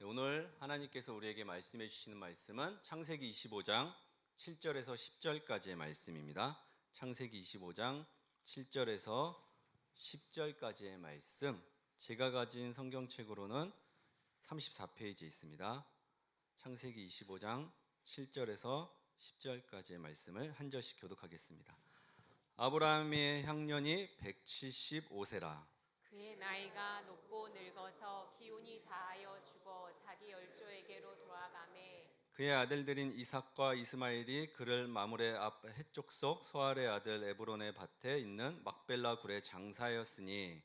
네, 오늘 하나님께서 우리에게 말씀해 주시는 말씀은 창세기 25장 7절에서 10절까지의 말씀입니다. 창세기 25장 7절에서 10절까지의 말씀, 제가 가진 성경책으로는 34페이지에 있습니다. 창세기 25장 7절에서 10절까지의 말씀을 한 절씩 교독하겠습니다. 아브라함의 향년이 175세라. 그의 나이가 높고 늙어서 기운이 다하여 죽어 자기 열조에게로 돌아가매 그의 아들들인 이삭과 이스마엘이 그를 마므레 앞 해쪽 속 소알의 아들 에브론의 밭에 있는 막벨라 굴의 장사였으니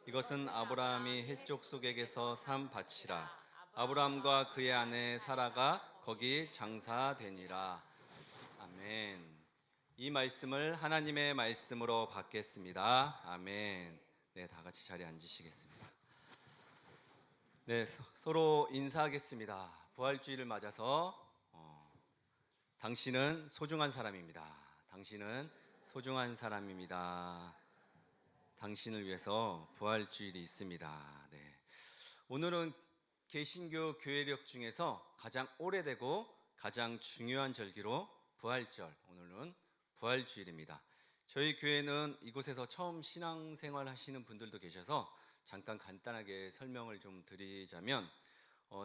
이것은 아브라함이 해쪽 속에게서 산 밭이라. 아브라함과 그의 아내 사라가 거기 장사되니라. 아멘. 이 말씀을 하나님의 말씀으로 받겠습니다. 아멘. 네, 다 같이 자리에 앉으시겠습니다. 네, 서로 인사하겠습니다. 부활주의를 맞아서 당신은 소중한 사람입니다. 당신은 소중한 사람입니다. 당신을 위해서 부활주일이 있습니다. 네. 오늘은 개신교 교회력 중에서 가장 오래되고 가장 중요한 절기로 부활절, 오늘은 부활주일입니다. 저희 교회는 이곳에서 처음 신앙생활 하시는 분들도 계셔서 잠깐 간단하게 설명을 좀 드리자면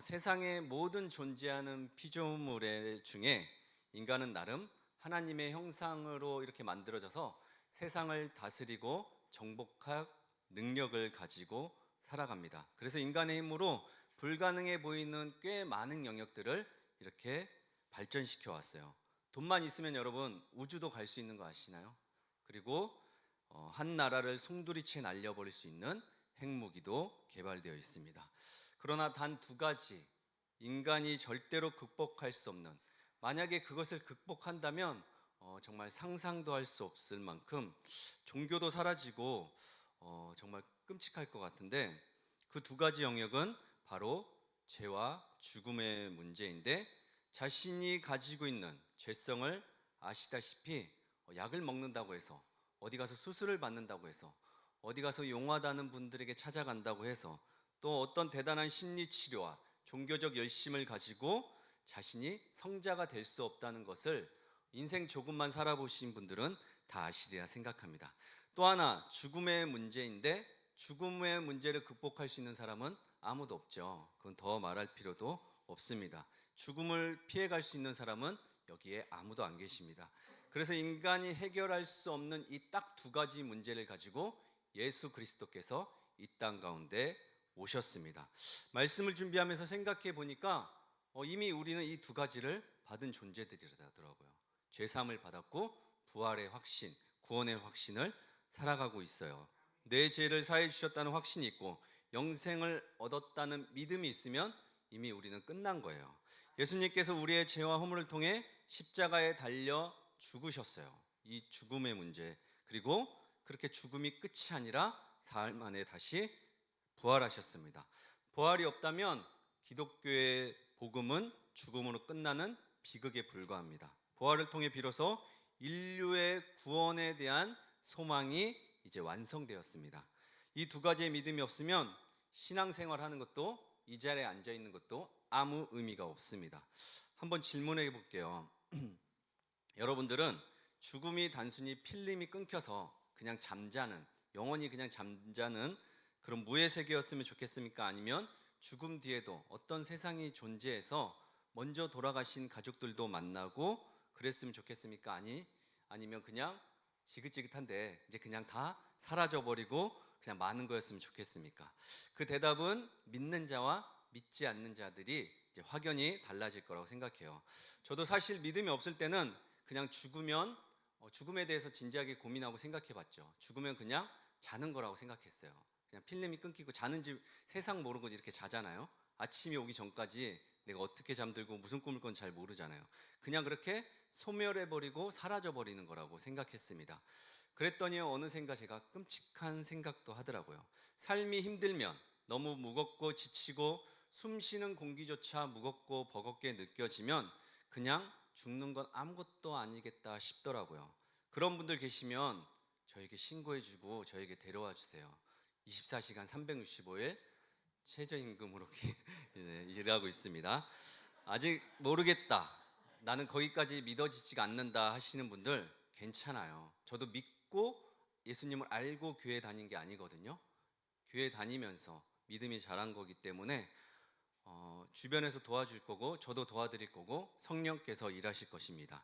세상의 모든 존재하는 피조물 중에 인간은 나름 하나님의 형상으로 이렇게 만들어져서 세상을 다스리고 정복할 능력을 가지고 살아갑니다. 그래서 인간의 힘으로 불가능해 보이는 꽤 많은 영역들을 이렇게 발전시켜 왔어요. 돈만 있으면 여러분 우주도 갈 수 있는 거 아시나요? 그리고 한 나라를 송두리째 날려버릴 수 있는 핵무기도 개발되어 있습니다. 그러나 단 두 가지, 인간이 절대로 극복할 수 없는, 만약에 그것을 극복한다면 정말 상상도 할 수 없을 만큼 종교도 사라지고 정말 끔찍할 것 같은데, 그 두 가지 영역은 바로 죄와 죽음의 문제인데, 자신이 가지고 있는 죄성을 아시다시피 약을 먹는다고 해서, 어디 가서 수술을 받는다고 해서, 어디 가서 용하다는 분들에게 찾아간다고 해서, 또 어떤 대단한 심리치료와 종교적 열심을 가지고 자신이 성자가 될 수 없다는 것을 인생 조금만 살아보신 분들은 다 아시리라 생각합니다. 또 하나, 죽음의 문제인데, 죽음의 문제를 극복할 수 있는 사람은 아무도 없죠. 그건 더 말할 필요도 없습니다. 죽음을 피해갈 수 있는 사람은 여기에 아무도 안 계십니다. 그래서 인간이 해결할 수 없는 이 딱 두 가지 문제를 가지고 예수 그리스도께서 이 땅 가운데 오셨습니다. 말씀을 준비하면서 생각해 보니까 이미 우리는 이 두 가지를 받은 존재들이라더라고요. 죄사함을 받았고 부활의 확신, 구원의 확신을 살아가고 있어요. 내 죄를 사해 주셨다는 확신이 있고 영생을 얻었다는 믿음이 있으면 이미 우리는 끝난 거예요. 예수님께서 우리의 죄와 허물을 통해 십자가에 달려 죽으셨어요. 이 죽음의 문제, 그리고 그렇게 죽음이 끝이 아니라 사흘 만에 다시 부활하셨습니다. 부활이 없다면 기독교의 복음은 죽음으로 끝나는 비극에 불과합니다. 부활을 통해 비로소 인류의 구원에 대한 소망이 이제 완성되었습니다. 이 두 가지의 믿음이 없으면 신앙생활 하는 것도, 이 자리에 앉아 있는 것도 아무 의미가 없습니다. 한번 질문해 볼게요. 여러분들은 죽음이 단순히 필름이 끊겨서 그냥 잠자는, 영원히 그냥 잠자는 그런 무의 세계였으면 좋겠습니까? 아니면 죽음 뒤에도 어떤 세상이 존재해서 먼저 돌아가신 가족들도 만나고 그랬으면 좋겠습니까? 아니면 그냥 지긋지긋한데 이제 그냥 다 사라져버리고 그냥 많은 거였으면 좋겠습니까? 그 대답은 믿는 자와 믿지 않는 자들이 이제 확연히 달라질 거라고 생각해요. 저도 사실 믿음이 없을 때는 그냥 죽으면 죽음에 대해서 진지하게 고민하고 생각해 봤죠. 죽으면 그냥 자는 거라고 생각했어요. 그냥 필름이 끊기고 자는지 세상 모르고 이렇게 자잖아요. 아침이 오기 전까지 내가 어떻게 잠들고 무슨 꿈을 꾼지 잘 모르잖아요. 그냥 그렇게 소멸해버리고 사라져버리는 거라고 생각했습니다. 그랬더니 어느샌가 제가 끔찍한 생각도 하더라고요. 삶이 힘들면, 너무 무겁고 지치고 숨 쉬는 공기조차 무겁고 버겁게 느껴지면 그냥 죽는 건 아무것도 아니겠다 싶더라고요. 그런 분들 계시면 저에게 신고해주고 저에게 데려와 주세요. 24시간 365일 최저임금으로 일하고 있습니다. 아직 모르겠다, 나는 거기까지 믿어지지가 않는다 하시는 분들 괜찮아요. 저도 믿고 예수님을 알고 교회 다닌 게 아니거든요. 교회 다니면서 믿음이 자란 거기 때문에 주변에서 도와줄 거고 저도 도와드릴 거고 성령께서 일하실 것입니다.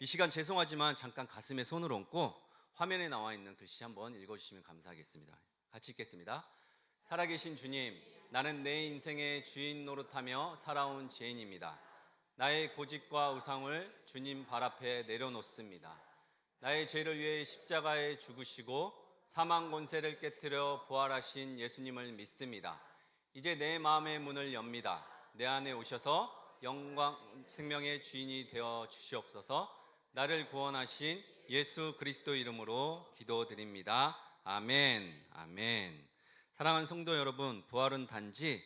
이 시간 죄송하지만 잠깐 가슴에 손을 얹고 화면에 나와 있는 글씨 한번 읽어주시면 감사하겠습니다. 같이 읽겠습니다. 살아계신 주님, 나는 내 인생의 주인 노릇하며 살아온 죄인입니다. 나의 고집과 우상을 주님 발 앞에 내려놓습니다. 나의 죄를 위해 십자가에 죽으시고 사망 권세를 깨뜨려 부활하신 예수님을 믿습니다. 이제 내 마음의 문을 엽니다. 내 안에 오셔서 영광 생명의 주인이 되어 주시옵소서. 나를 구원하신 예수 그리스도 이름으로 기도드립니다. 아멘. 아멘. 사랑하는 성도 여러분, 부활은 단지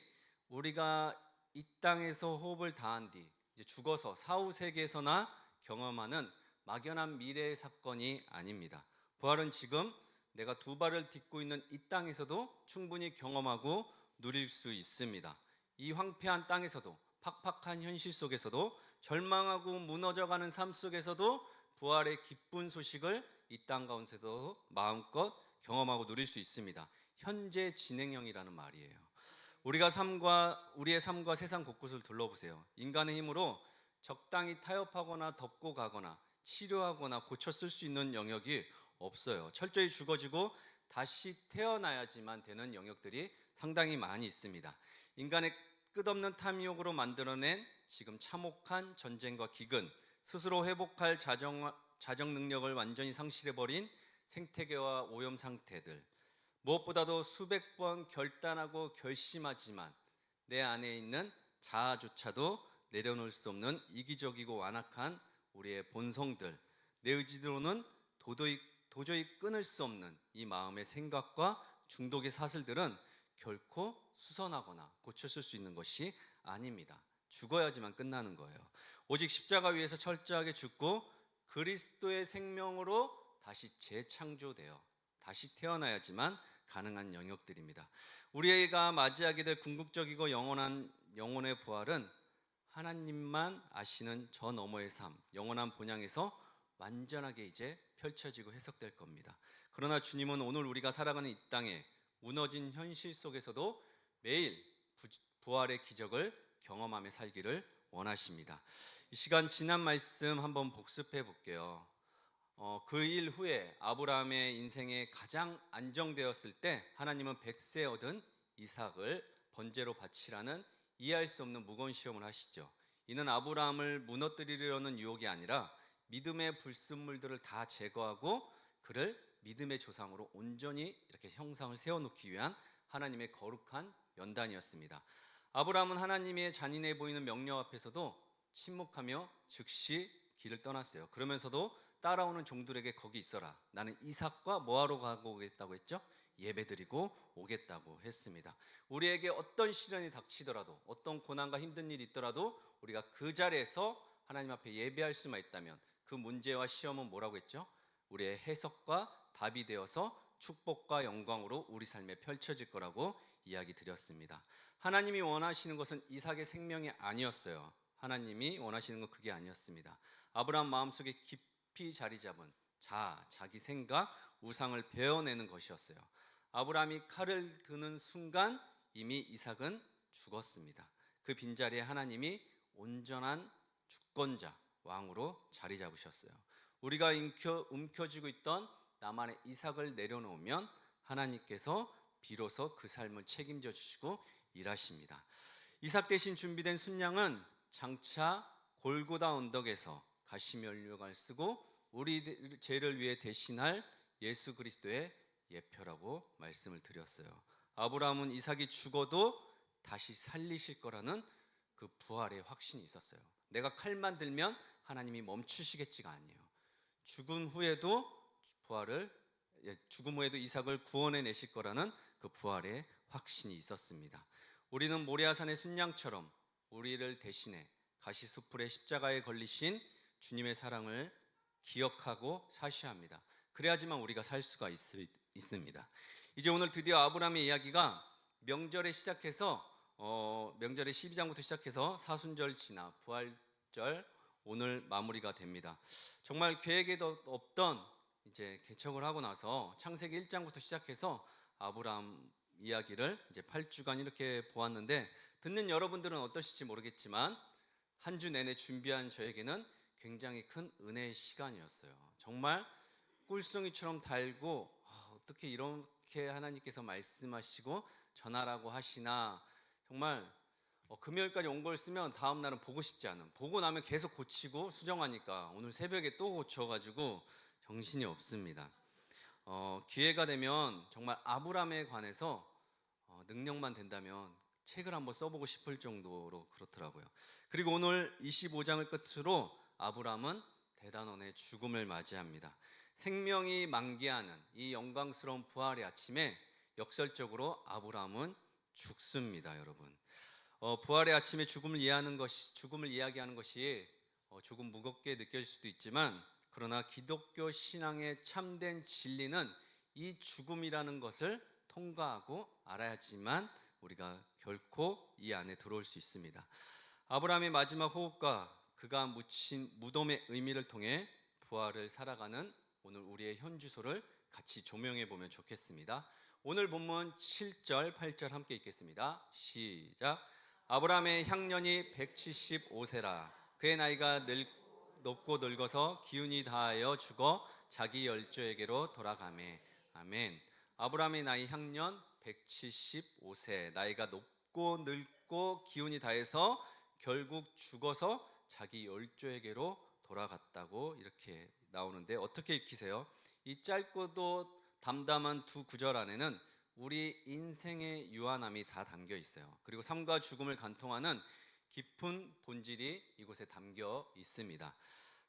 우리가 이 땅에서 호흡을 다한 뒤 이제 죽어서 사후 세계에서나 경험하는 막연한 미래의 사건이 아닙니다. 부활은 지금 내가 두 발을 딛고 있는 이 땅에서도 충분히 경험하고 누릴 수 있습니다. 이 황폐한 땅에서도, 팍팍한 현실 속에서도, 절망하고 무너져가는 삶 속에서도 부활의 기쁜 소식을 이 땅 가운데서도 마음껏 경험하고 누릴 수 있습니다. 현재 진행형이라는 말이에요. 우리의 삶과 세상 곳곳을 둘러보세요. 인간의 힘으로 적당히 타협하거나 덮고 가거나 치료하거나 고쳐 쓸 수 있는 영역이 없어요. 철저히 죽어지고 다시 태어나야지만 되는 영역들이 상당히 많이 있습니다. 인간의 끝없는 탐욕으로 만들어낸 지금 참혹한 전쟁과 기근, 스스로 회복할 자정 능력을 완전히 상실해버린 생태계와 오염 상태들, 무엇보다도 수백 번 결단하고 결심하지만 내 안에 있는 자아조차도 내려놓을 수 없는 이기적이고 완악한 우리의 본성들, 내 의지로는 도저히 끊을 수 없는 이 마음의 생각과 중독의 사슬들은 결코 수선하거나 고쳤을 수 있는 것이 아닙니다. 죽어야지만 끝나는 거예요. 오직 십자가 위에서 철저하게 죽고 그리스도의 생명으로 다시 재창조되어 다시 태어나야지만 가능한 영역들입니다. 우리가 맞이하게 될 궁극적이고 영혼의 부활은 하나님만 아시는 저 너머의 삶, 영원한 본향에서 완전하게 이제 펼쳐지고 해석될 겁니다. 그러나 주님은 오늘 우리가 살아가는 이 땅에 무너진 현실 속에서도 매일 부활의 기적을 경험하며 살기를 원하십니다. 이 시간 지난 말씀 한번 복습해 볼게요. 그 일 후에 아브라함의 인생에 가장 안정되었을 때 하나님은 100세 얻은 이삭을 번제로 바치라는 이해할 수 없는 무거운 시험을 하시죠. 이는 아브라함을 무너뜨리려는 유혹이 아니라 믿음의 불순물들을 다 제거하고 그를 믿음의 조상으로 온전히 이렇게 형상을 세워놓기 위한 하나님의 거룩한 연단이었습니다. 아브라함은 하나님의 잔인해 보이는 명령 앞에서도 침묵하며 즉시 길을 떠났어요. 그러면서도 따라오는 종들에게 거기 있어라, 나는 이삭과 뭐하러 가고 오겠다고 했죠? 예배드리고 오겠다고 했습니다. 우리에게 어떤 시련이 닥치더라도, 어떤 고난과 힘든 일이 있더라도 우리가 그 자리에서 하나님 앞에 예배할 수만 있다면 그 문제와 시험은 뭐라고 했죠? 우리의 해석과 답이 되어서 축복과 영광으로 우리 삶에 펼쳐질 거라고 이야기 드렸습니다. 하나님이 원하시는 것은 이삭의 생명이 아니었어요. 하나님이 원하시는 건 그게 아니었습니다. 아브라함 마음속에 깊이 자리 잡은 자기 생각, 우상을 베어내는 것이었어요. 아브라함이 칼을 드는 순간 이미 이삭은 죽었습니다. 그 빈자리에 하나님이 온전한 주권자, 왕으로 자리 잡으셨어요. 우리가 움켜쥐고 있던 나만의 이삭을 내려놓으면 하나님께서 비로소 그 삶을 책임져 주시고 일하십니다. 이삭 대신 준비된 순양은 장차 골고다 언덕에서 가시면류관을 쓰고 우리 죄를 위해 대신할 예수 그리스도의 예표라고 말씀을 드렸어요. 아브라함은 이삭이 죽어도 다시 살리실 거라는 그 부활의 확신이 있었어요. 내가 칼만 들면 하나님이 멈추시겠지가 아니에요. 죽음 후에도 이삭을 구원해 내실 거라는 그 부활의 확신이 있었습니다. 우리는 모리아산의 순양처럼 우리를 대신해 가시수풀의 십자가에 걸리신 주님의 사랑을 기억하고 사셔야 합니다. 그래야지만 우리가 살 수가 있습니다. 이제 오늘 드디어 아브라함의 이야기가 명절에 시작해서 명절의 12장부터 시작해서 사순절 지나 부활절 오늘 마무리가 됩니다. 정말 계획에도 없던 이제 개척을 하고 나서 창세기 1장부터 시작해서 아브라함 이야기를 이제 8주간 이렇게 보았는데, 듣는 여러분들은 어떠실지 모르겠지만 한 주 내내 준비한 저에게는 굉장히 큰 은혜의 시간이었어요. 정말 꿀송이처럼 달고 어떻게 이렇게 하나님께서 말씀하시고 전하라고 하시나. 정말 금요일까지 온 걸 쓰면 다음 날은 보고 싶지 않은, 보고 나면 계속 고치고 수정하니까 오늘 새벽에 또 고쳐가지고 정신이 없습니다. 기회가 되면 정말 아브라함에 관해서 능력만 된다면 책을 한번 써보고 싶을 정도로 그렇더라고요. 그리고 오늘 25장을 끝으로 아브라함은 대단원의 죽음을 맞이합니다. 생명이 만개하는 이 영광스러운 부활의 아침에 역설적으로 아브라함은 죽습니다, 여러분. 부활의 아침에 죽음을 이야기하는 것이 조금 무겁게 느껴질 수도 있지만, 그러나 기독교 신앙의 참된 진리는 이 죽음이라는 것을 통과하고 알아야지만 우리가 결코 이 안에 들어올 수 있습니다. 아브라함의 마지막 호흡과 그가 묻힌 무덤의 의미를 통해 부활을 살아가는 오늘 우리의 현주소를 같이 조명해 보면 좋겠습니다. 오늘 본문 7절, 8절 함께 읽겠습니다. 시작. 아브라함의 향년이 175세라. 그의 나이가 높고 늙어서 기운이 다하여 죽어 자기 열조에게로 돌아가매. 아멘. 아브라함의 나이 향년 175세, 나이가 높고 늙고 기운이 다해서 결국 죽어서 자기 열조에게로 돌아갔다고 이렇게 나오는데, 어떻게 읽히세요? 이 짧고도 담담한 두 구절 안에는 우리 인생의 유한함이 다 담겨 있어요. 그리고 삶과 죽음을 간통하는 깊은 본질이 이곳에 담겨 있습니다.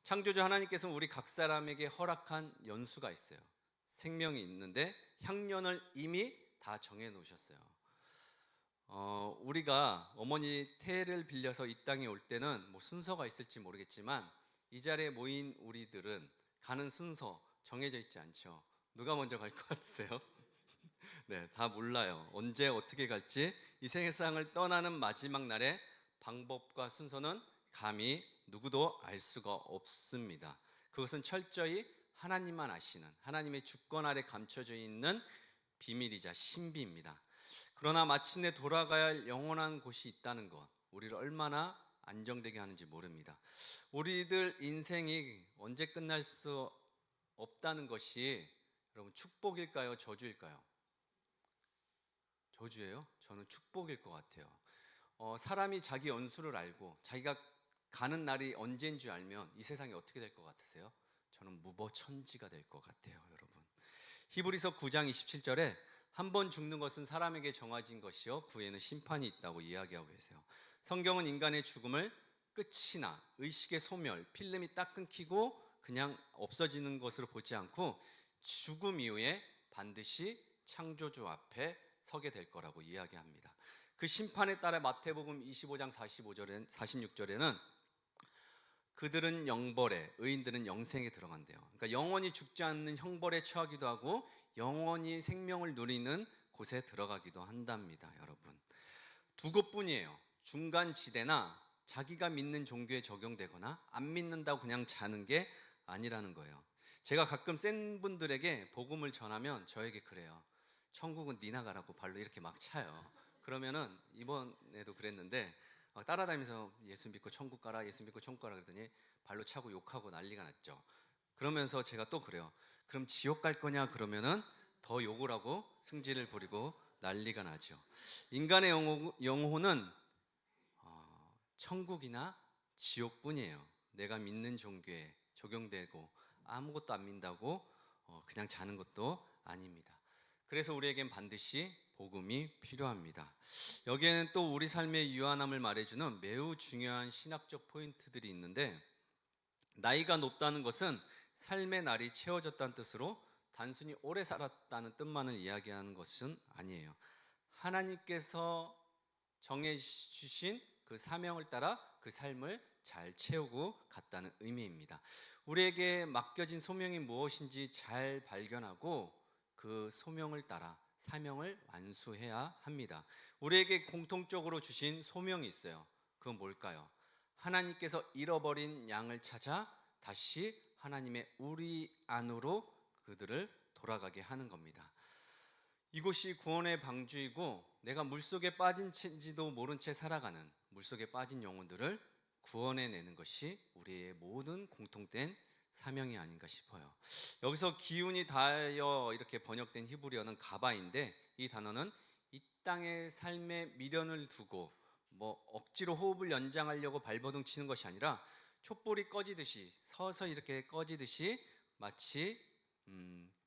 창조주 하나님께서는 우리 각 사람에게 허락한 연수가 있어요. 생명이 있는데 향년을 이미 다 정해 놓으셨어요. 우리가 어머니 태를 빌려서 이 땅에 올 때는 뭐 순서가 있을지 모르겠지만, 이 자리에 모인 우리들은 가는 순서 정해져 있지 않죠. 누가 먼저 갈 것 같으세요? 네, 다 몰라요. 언제 어떻게 갈지. 이 세상을 떠나는 마지막 날의 방법과 순서는 감히 누구도 알 수가 없습니다. 그것은 철저히 하나님만 아시는, 하나님의 주권 아래 감춰져 있는 비밀이자 신비입니다. 그러나 마침내 돌아가야 할 영원한 곳이 있다는 것, 우리를 얼마나 안정되게 하는지 모릅니다. 우리들 인생이 언제 끝날 수 없다는 것이 여러분 축복일까요? 저주일까요? 저주예요? 저는 축복일 것 같아요. 사람이 자기 연수를 알고 자기가 가는 날이 언제인 줄 알면 이 세상이 어떻게 될 것 같으세요? 저는 무버천지가 될 것 같아요, 여러분. 히브리서 9장 27절에 한 번 죽는 것은 사람에게 정해진 것이요 그 후에는 심판이 있다고 이야기하고 계세요. 성경은 인간의 죽음을 끝이나 의식의 소멸, 필름이 딱 끊기고 그냥 없어지는 것으로 보지 않고 죽음 이후에 반드시 창조주 앞에 서게 될 거라고 이야기합니다. 그 심판에 따라 마태복음 25장 46절에는 그들은 영벌에, 의인들은 영생에 들어간대요. 그러니까 영원히 죽지 않는 형벌에 처하기도 하고 영원히 생명을 누리는 곳에 들어가기도 한답니다, 여러분. 두 곳뿐이에요. 중간 지대나 자기가 믿는 종교에 적용되거나 안 믿는다고 그냥 자는 게 아니라는 거예요. 제가 가끔 센 분들에게 복음을 전하면 저에게 그래요. 천국은 니나 가라고 발로 이렇게 막 차요. 그러면은 이번에도 그랬는데 따라다니면서 예수 믿고 천국 가라, 예수 믿고 천국 가라 그랬더니 발로 차고 욕하고 난리가 났죠. 그러면서 제가 또 그래요. 그럼 지옥 갈 거냐 그러면은 더 욕을 하고 승질을 부리고 난리가 나죠. 인간의 영혼은 천국이나 지옥뿐이에요. 내가 믿는 종교에 적용되고 아무것도 안 믿는다고 그냥 자는 것도 아닙니다. 그래서 우리에겐 반드시 복음이 필요합니다. 여기에는 또 우리 삶의 유한함을 말해주는 매우 중요한 신학적 포인트들이 있는데, 나이가 높다는 것은 삶의 날이 채워졌다는 뜻으로 단순히 오래 살았다는 뜻만을 이야기하는 것은 아니에요. 하나님께서 정해주신 그 사명을 따라 그 삶을 잘 채우고 갔다는 의미입니다. 우리에게 맡겨진 소명이 무엇인지 잘 발견하고 그 소명을 따라 사명을 완수해야 합니다. 우리에게 공통적으로 주신 소명이 있어요. 그건 뭘까요? 하나님께서 잃어버린 양을 찾아 다시 하나님의 우리 안으로 그들을 돌아가게 하는 겁니다. 이곳이 구원의 방주이고 내가 물속에 빠진 채인지도 모른 채 살아가는 물속에 빠진 영혼들을 구원해내는 것이 우리의 모든 공통된 사명이 아닌가 싶어요. 여기서 기운이 다하여 이렇게 번역된 히브리어는 가바인데, 이 단어는 이 땅의 삶에 미련을 두고 억지로 호흡을 연장하려고 발버둥 치는 것이 아니라 촛불이 꺼지듯이 서서히 이렇게 꺼지듯이 마치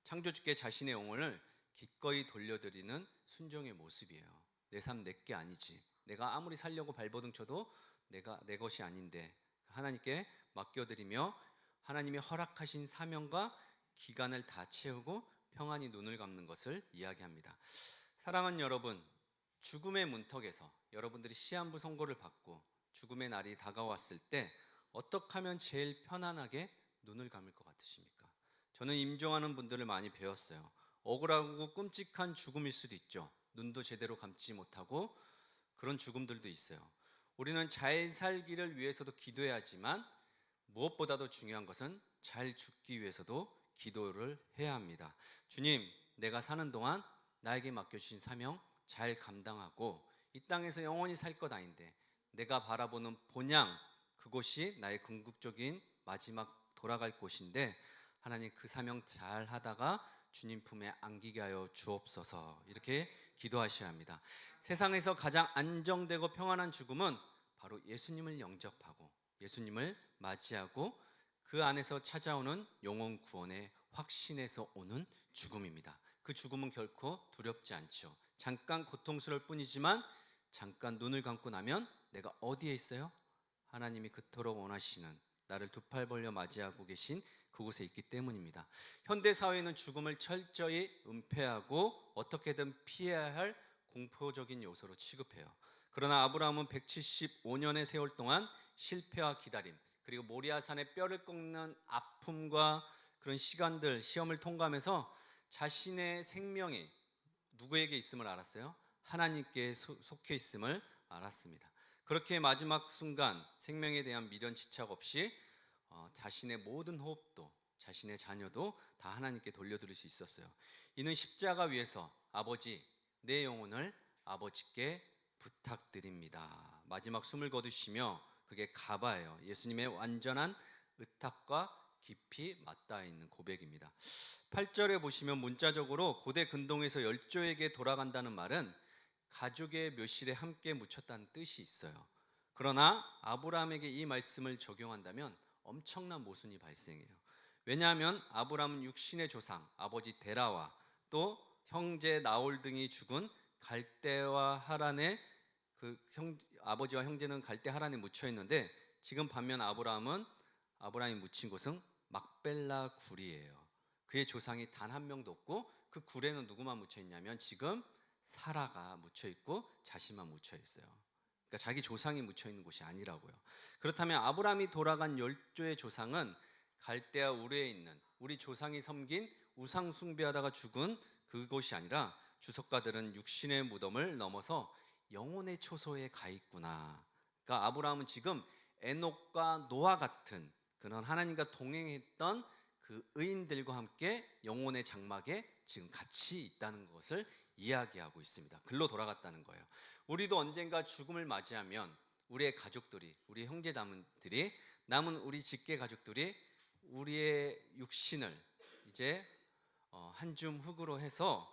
창조주께 자신의 영혼을 기꺼이 돌려드리는 순종의 모습이에요. 내 삶 내게 아니지. 내가 아무리 살려고 발버둥 쳐도 내 것이 아닌데 하나님께 맡겨드리며 하나님이 허락하신 사명과 기간을 다 채우고 평안히 눈을 감는 것을 이야기합니다. 사랑하는 여러분, 죽음의 문턱에서 여러분들이 시한부 선고를 받고 죽음의 날이 다가왔을 때 어떻게 하면 제일 편안하게 눈을 감을 것 같으십니까? 저는 임종하는 분들을 많이 배웠어요. 억울하고 끔찍한 죽음일 수도 있죠. 눈도 제대로 감지 못하고 그런 죽음들도 있어요. 우리는 잘 살기를 위해서도 기도해야 하지만 무엇보다도 중요한 것은 잘 죽기 위해서도 기도를 해야 합니다. 주님, 내가 사는 동안 나에게 맡겨주신 사명 잘 감당하고 이 땅에서 영원히 살 것 아닌데 내가 바라보는 본향, 그곳이 나의 궁극적인 마지막 돌아갈 곳인데 하나님, 그 사명 잘 하다가 주님 품에 안기게 하여 주옵소서, 이렇게 기도하셔야 합니다. 세상에서 가장 안정되고 평안한 죽음은 바로 예수님을 영접하고 예수님을 맞이하고 그 안에서 찾아오는 영혼 구원의 확신에서 오는 죽음입니다. 그 죽음은 결코 두렵지 않죠. 잠깐 고통스러울 뿐이지만 잠깐 눈을 감고 나면 내가 어디에 있어요? 하나님이 그토록 원하시는, 나를 두 팔 벌려 맞이하고 계신 그곳에 있기 때문입니다. 현대 사회는 죽음을 철저히 은폐하고 어떻게든 피해야 할 공포적인 요소로 취급해요. 그러나 아브라함은 175년의 세월 동안 실패와 기다림, 그리고 모리아산의 뼈를 꺾는 아픔과 그런 시간들, 시험을 통과하면서 자신의 생명이 누구에게 있음을 알았어요? 하나님께 속해 있음을 알았습니다. 그렇게 마지막 순간 생명에 대한 미련 지착 없이 자신의 모든 호흡도, 자신의 자녀도 다 하나님께 돌려드릴 수 있었어요. 이는 십자가 위에서 아버지, 내 영혼을 아버지께 부탁드립니다. 마지막 숨을 거두시며, 그게 가바예요. 예수님의 완전한 의탁과 깊이 맞닿아 있는 고백입니다. 8절에 보시면 문자적으로 고대 근동에서 열조에게 돌아간다는 말은 가족의 묘실에 함께 묻혔다는 뜻이 있어요. 그러나 아브라함에게 이 말씀을 적용한다면 엄청난 모순이 발생해요. 왜냐하면 아브라함은 육신의 조상 아버지 데라와 또 형제 나홀 등이 죽은 갈대와 하란의 아버지와 형제는 갈대 하란에 묻혀 있는데, 지금 반면 아브라함이 묻힌 곳은 막벨라 굴이에요. 그의 조상이 단 한 명도 없고 그 굴에는 누구만 묻혀 있냐면 지금 사라가 묻혀 있고 자신만 묻혀 있어요. 그러니까 자기 조상이 묻혀 있는 곳이 아니라고요. 그렇다면 아브라함이 돌아간 열조의 조상은 갈대아 우르에 있는 우리 조상이 섬긴 우상 숭배하다가 죽은 그곳이 아니라 주석가들은 육신의 무덤을 넘어서 영혼의 초소에 가 있구나. 그러니까 아브라함은 지금 에녹과 노아 같은 그런 하나님과 동행했던 그 의인들과 함께 영혼의 장막에 지금 같이 있다는 것을 이야기하고 있습니다. 글로 돌아갔다는 거예요. 우리도 언젠가 죽음을 맞이하면 우리의 가족들이, 우리 형제자매들이, 남은 우리 직계 가족들이 우리의 육신을 이제 한 줌 흙으로 해서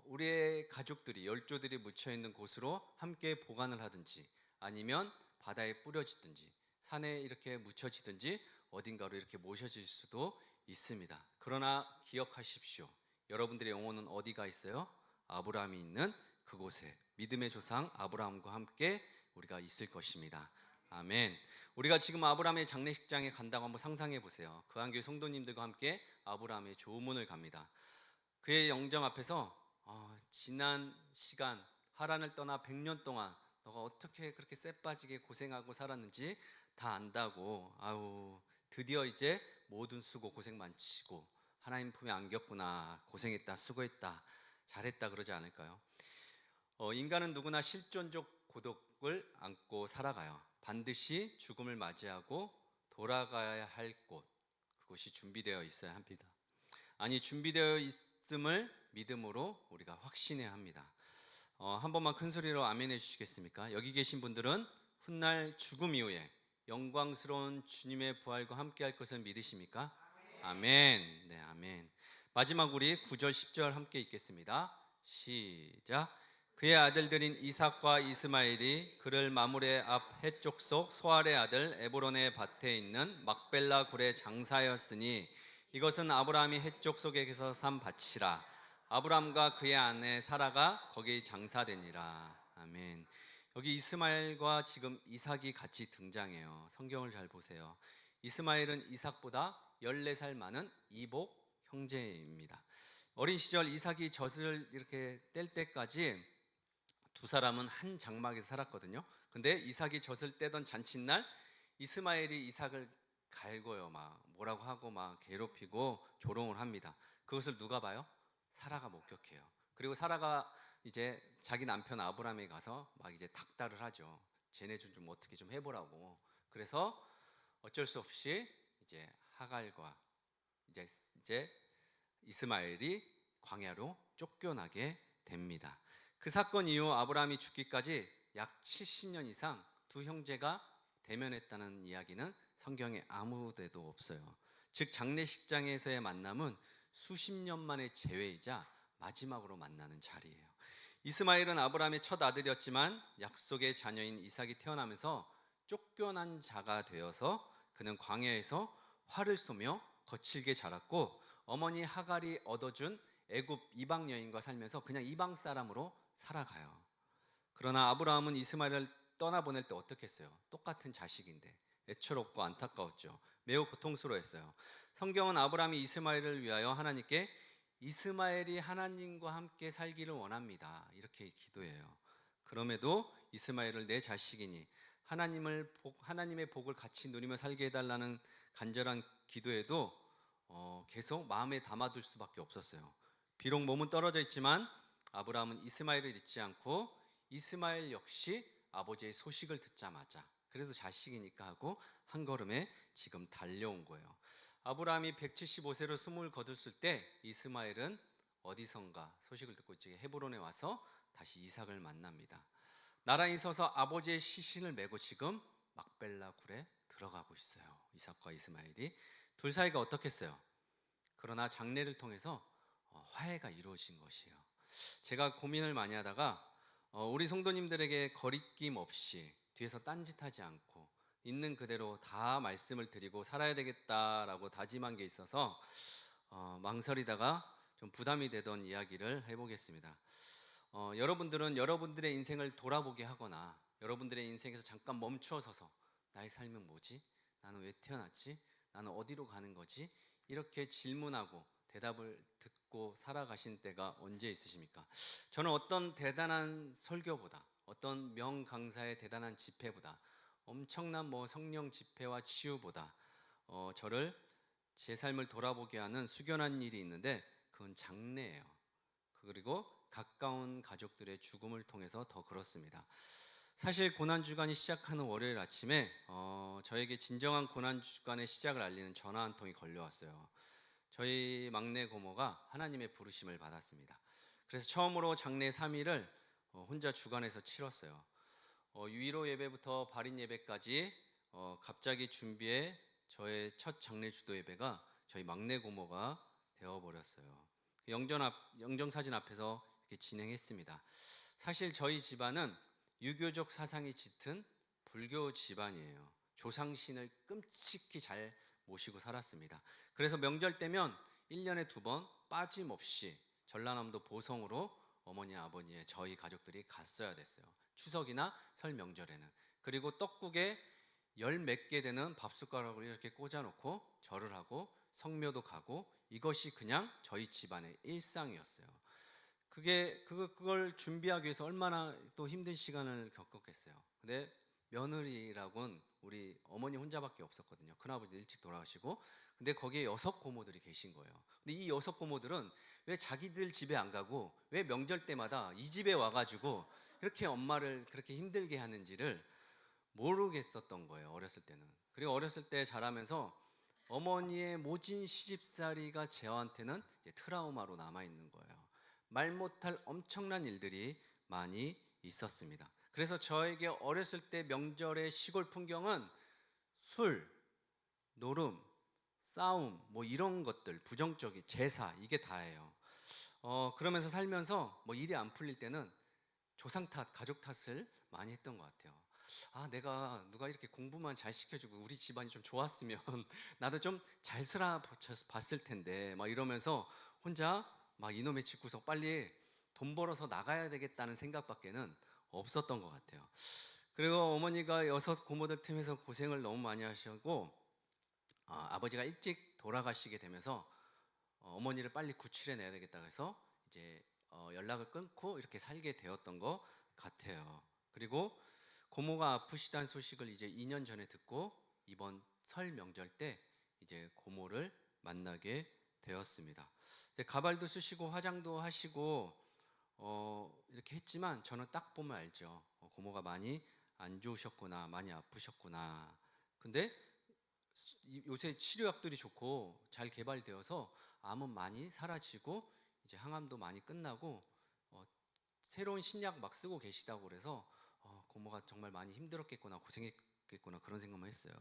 우리의 가족들이, 열조들이 묻혀 있는 곳으로 함께 보관을 하든지 아니면 바다에 뿌려지든지 산에 이렇게 묻혀지든지 어딘가로 이렇게 모셔질 수도 있습니다. 그러나 기억하십시오. 여러분들의 영혼은 어디가 있어요? 아브라함이 있는 그곳에, 믿음의 조상 아브라함과 함께 우리가 있을 것입니다. 아멘. 우리가 지금 아브라함의 장례식장에 간다고 한번 상상해 보세요. 그 한교회 성도님들과 함께 아브라함의 조문을 갑니다. 그의 영정 앞에서 지난 시간, 하란을 떠나 100년 동안 너가 어떻게 그렇게 쎄빠지게 고생하고 살았는지 다 안다고, 드디어 이제 모든 수고 고생 많치고 하나님 품에 안겼구나, 고생했다, 수고했다, 잘했다 그러지 않을까요? 인간은 누구나 실존적 고독을 안고 살아가요. 반드시 죽음을 맞이하고 돌아가야 할 곳, 그곳이 준비되어 있어야 합니다. 아니, 준비되어 있음을 믿음으로 우리가 확신해야 합니다. 한 번만 큰 소리로 아멘 해주시겠습니까? 여기 계신 분들은 훗날 죽음 이후에 영광스러운 주님의 부활과 함께할 것을 믿으십니까? 아멘. 네, 아멘. 마지막 우리 9절 10절 함께 읽겠습니다. 시작. 그의 아들들인 이삭과 이스마엘이 그를 마므레 앞 해쪽 속 소알의 아들 에브론의 밭에 있는 막벨라 굴에 장사하였으니 이것은 아브라함이 해쪽 속에서 산 밭이라. 아브라함과 그의 아내 사라가 거기 장사되니라. 아멘. 여기 이스마엘과 지금 이삭이 같이 등장해요. 성경을 잘 보세요. 이스마엘은 이삭보다 14살 많은 이복 형제입니다. 어린 시절 이삭이 젖을 이렇게 뗄 때까지 두 사람은 한 장막에서 살았거든요. 근데 이삭이 젖을 떼던 잔칫날 이스마엘이 이삭을 갈고요. 막 뭐라고 하고 막 괴롭히고 조롱을 합니다. 그것을 누가 봐요? 사라가 목격해요. 그리고 사라가 이제 자기 남편 아브라함에 가서 막 이제 닥달을 하죠. 쟤네 좀 어떻게 좀 해보라고. 그래서 어쩔 수 없이 이제 하갈과 이제 이스마엘이 광야로 쫓겨나게 됩니다. 그 사건 이후 아브라함이 죽기까지 약 70년 이상 두 형제가 대면했다는 이야기는 성경에 아무 데도 없어요. 즉 장례식장에서의 만남은 수십 년 만의 재회이자 마지막으로 만나는 자리예요. 이스마엘은 아브라함의 첫 아들이었지만 약속의 자녀인 이삭이 태어나면서 쫓겨난 자가 되어서 그는 광야에서 활을 쏘며 거칠게 자랐고 어머니 하갈이 얻어준 애굽 이방 여인과 살면서 그냥 이방 사람으로 살아가요. 그러나 아브라함은 이스마엘을 떠나보낼 때 어떻게 했어요? 똑같은 자식인데 애처롭고 안타까웠죠. 매우 고통스러워했어요. 성경은 아브라함이 이스마엘을 위하여 하나님께 이스마엘이 하나님과 함께 살기를 원합니다. 이렇게 기도해요. 그럼에도 이스마엘을 내 자식이니 하나님의 복을 같이 누리며 살게 해달라는 간절한 기도에도 계속 마음에 담아둘 수밖에 없었어요. 비록 몸은 떨어져 있지만 아브라함은 이스마엘을 잊지 않고 이스마엘 역시 아버지의 소식을 듣자마자 그래도 자식이니까 하고 한 걸음에 지금 달려온 거예요. 아브라함이 175세로 숨을 거뒀을 때 이스마엘은 어디선가 소식을 듣고 이제 헤브론에 와서 다시 이삭을 만납니다. 나란히 서서 아버지의 시신을 메고 지금 막벨라 굴에 들어가고 있어요. 이삭과 이스마엘이 둘 사이가 어떻겠어요? 그러나 장례를 통해서 화해가 이루어진 것이에요. 제가 고민을 많이 하다가 우리 성도님들에게 거리낌 없이 뒤에서 딴짓하지 않고 있는 그대로 다 말씀을 드리고 살아야 되겠다라고 다짐한 게 있어서 망설이다가 좀 부담이 되던 이야기를 해보겠습니다. 여러분들은 여러분들의 인생을 돌아보게 하거나 여러분들의 인생에서 잠깐 멈추어서서 나의 삶은 뭐지? 나는 왜 태어났지? 나는 어디로 가는 거지? 이렇게 질문하고 대답을 듣고 살아가신 때가 언제 있으십니까? 저는 어떤 대단한 설교보다 어떤 명강사의 대단한 집회보다 엄청난 성령 집회와 치유보다 저를 제 삶을 돌아보게 하는 숙연한 일이 있는데 그건 장례예요. 그리고 가까운 가족들의 죽음을 통해서 더 그렇습니다. 사실 고난주간이 시작하는 월요일 아침에 저에게 진정한 고난주간의 시작을 알리는 전화 한 통이 걸려왔어요. 저희 막내 고모가 하나님의 부르심을 받았습니다. 그래서 처음으로 장례 3일을 혼자 주간에서 치렀어요. 위로 예배부터 발인 예배까지 갑자기 준비해 저의 첫 장례 주도 예배가 저희 막내 고모가 되어버렸어요. 영정사진 앞에서 이렇게 진행했습니다. 사실 저희 집안은 유교적 사상이 짙은 불교 집안이에요. 조상신을 끔찍히 잘 모시고 살았습니다. 그래서 명절 때면 1년에 2번 빠짐없이 전라남도 보성으로 어머니 아버지의 저희 가족들이 갔어야 됐어요. 추석이나 설 명절에는. 그리고 떡국에 열 몇 개 되는 밥숟가락을 이렇게 꽂아놓고 절을 하고 성묘도 가고 이것이 그냥 저희 집안의 일상이었어요. 그걸 준비하기 위해서 얼마나 또 힘든 시간을 겪었겠어요. 근데 며느리라고는 우리 어머니 혼자밖에 없었거든요. 큰아버지 일찍 돌아가시고. 근데 거기에 6 고모들이 계신 거예요. 근데 이 6 고모들은 왜 자기들 집에 안 가고 왜 명절 때마다 이 집에 와가지고 이렇게 엄마를 그렇게 힘들게 하는지를 모르겠었던 거예요, 어렸을 때는. 그리고 어렸을 때 자라면서 어머니의 모진 시집살이가 저한테는 이제 트라우마로 남아 있는 거예요. 말 못할 엄청난 일들이 많이 있었습니다. 그래서 저에게 어렸을 때 명절의 시골 풍경은 술, 노름, 싸움, 뭐 이런 것들, 부정적인 제사, 이게 다예요. 그러면서 살면서 뭐 일이 안 풀릴 때는 조상 탓, 가족 탓을 많이 했던 것 같아요. 아, 내가 누가 이렇게 공부만 잘 시켜주고 우리 집안이 좀 좋았으면 나도 좀 잘 살아봤을 텐데 막 이러면서 혼자 막 이놈의 집구석 빨리 돈 벌어서 나가야 되겠다는 생각밖에는 없었던 것 같아요. 그리고 어머니가 6 고모들 틈에서 고생을 너무 많이 하시고 아버지가 일찍 돌아가시게 되면서 어머니를 빨리 구출해 내야 되겠다 해서 이제 연락을 끊고 이렇게 살게 되었던 것 같아요. 그리고 고모가 아프시다는 소식을 이제 2년 전에 듣고 이번 설 명절 때 이제 고모를 만나게 되었습니다. 이제 가발도 쓰시고 화장도 하시고 이렇게 했지만 저는 딱 보면 알죠. 고모가 많이 안 좋으셨구나, 많이 아프셨구나. 근데 요새 치료약들이 좋고 잘 개발되어서 암은 많이 사라지고 이제 항암도 많이 끝나고 새로운 신약 막 쓰고 계시다고 그래서 고모가 정말 많이 힘들었겠구나, 고생했겠구나 그런 생각만 했어요.